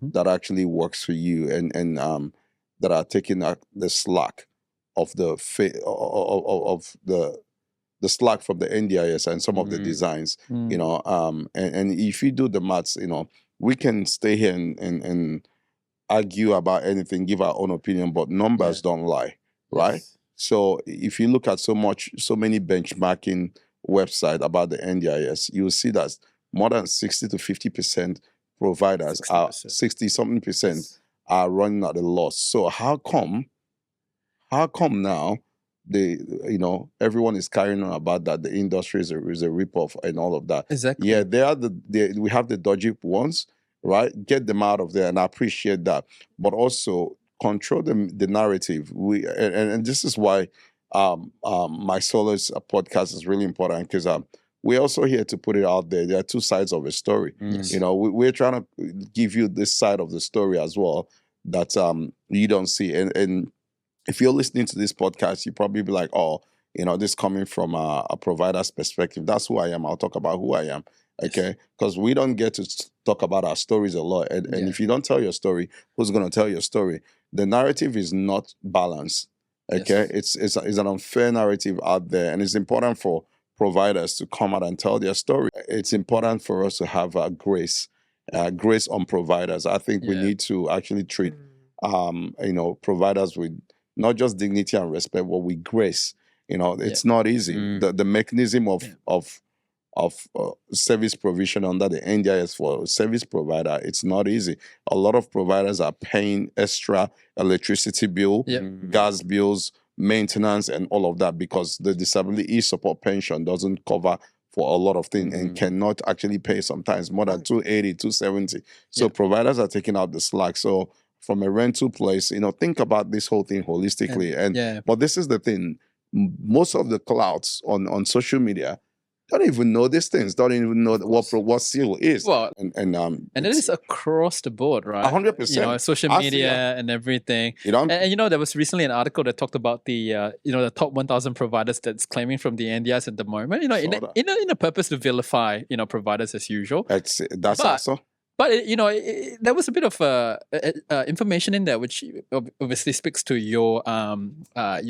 that actually works for you, and that are taking the slack of the slack from the NDIS and some of the designs, and if you do the maths, we can stay here and argue about anything, give our own opinion, but numbers don't lie, right? Yes. So if you look at so many benchmarking websites about the NDIS, you'll see that more than 60 to 50% providers 60-something percent are running at a loss. So how come now everyone is carrying on about that the industry is a ripoff and all of that? Exactly. Yeah, we have the dodgy ones, right? Get them out of there, and I appreciate that. But also control the narrative. And this is why my Solace podcast is really important, because we're also here to put it out there. There are two sides of a story. Yes. We're trying to give you this side of the story as well that you don't see. And if you're listening to this podcast, you probably be like, oh, this coming from a provider's perspective. That's who I am. I'll talk about who I am. Okay, because we don't get to talk about our stories a lot. And if you don't tell your story, who's going to tell your story? The narrative is not balanced. Okay, it's an unfair narrative out there, and it's important for providers to come out and tell their story. It's important for us to have grace on providers. I think we need to actually treat providers with not just dignity and respect, but with grace. It's not easy. The mechanism of service provision under the NDIS for service provider, it's not easy. A lot of providers are paying extra electricity bill, gas bills, maintenance, and all of that, because the disability support pension doesn't cover for a lot of things and cannot actually pay sometimes more than 280, 270. So providers are taking out the slack. So from a rental place, think about this whole thing holistically. But this is the thing. Most of the clouds on social media don't even know these things, don't even know what seal is. Well, and that is across the board, right? 100%. Social media and everything. And there was recently an article that talked about the the top 1,000 providers that's claiming from the NDIS at the moment. In a purpose to vilify providers as usual. That's also. But there was a bit of information in there which obviously speaks to your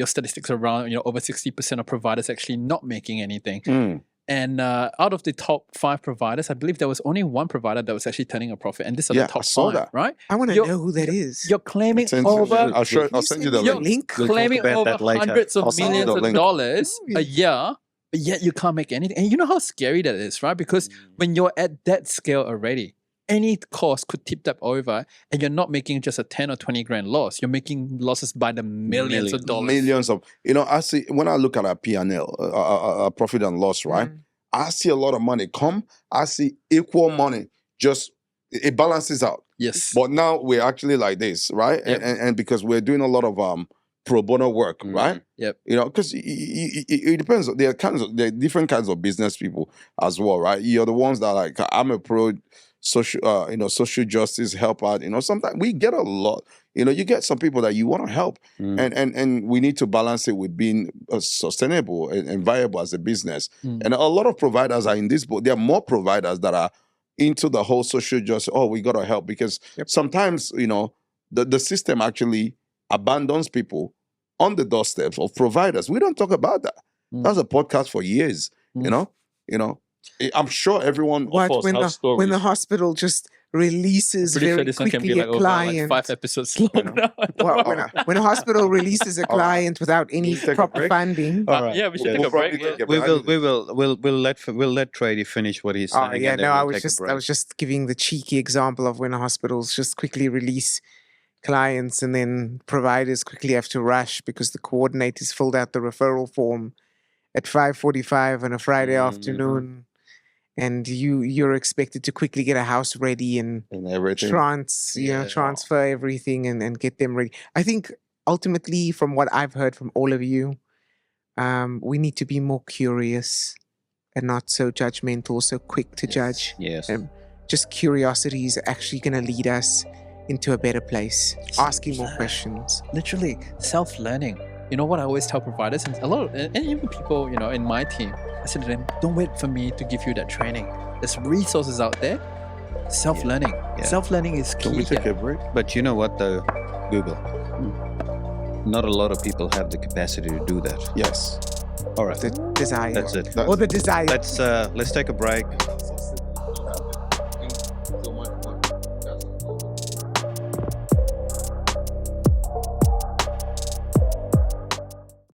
statistics around over 60% of providers actually not making anything. And out of the top 5 providers, I believe there was only one provider that was actually turning a profit, and this is the top 5, right? I want to know who that is. You're claiming over. I'll send you the link. You're claiming over hundreds of millions of dollars a year, but yet you can't make anything. And you know how scary that is, right? Because when you're at that scale already, any cost could tip that over, and you're not making just a 10 or 20 grand loss. You're making losses by the millions of dollars. Millions of, I see, when I look at our P&L, profit and loss, right? I see a lot of money come. I see equal money. Just, it balances out. Yes. But now we're actually like this, right? Yep. And because we're doing a lot of pro bono work, right? Yep. Because it depends. There are different kinds of business people as well, right? You're the ones that are like, I'm a pro social justice, help out. Sometimes we get a lot. You get some people that you want to help, and we need to balance it with being sustainable and viable as a business. And a lot of providers are in this boat. There are more providers that are, into the whole social justice. Oh, we got to help, because sometimes, the system actually abandons people on the doorsteps of providers. We don't talk about that. That's a podcast for years. I'm sure everyone of us has stories. When the hospital just releases Pretty sure very this one can quickly be a like over client. 5 episodes long now. When a hospital releases a client without any proper funding. All right. Yeah, we should take a break. We'll let Trady finish what he's saying. Yeah, and then no, we'll I was just giving the cheeky example of when hospitals just quickly release clients and then providers quickly have to rush because the coordinators filled out the referral form at 5:45 on a Friday afternoon, and you're expected to quickly get a house ready and everything. transfer everything and get them ready. I think ultimately, from what I've heard from all of you, we need to be more curious and not so judgmental, so quick to judge. Yes. Just curiosity is actually going to lead us into a better place. Asking more questions. Literally, self-learning. You know what I always tell providers, and and even people, in my team, I said to them, don't wait for me to give you that training. There's resources out there. Self-learning. Yeah. Self-learning is key. Can we take a break? But you know what though, Google? Not a lot of people have the capacity to do that. Yes. All right. The desire. That's it. Or the desire. Let's take a break.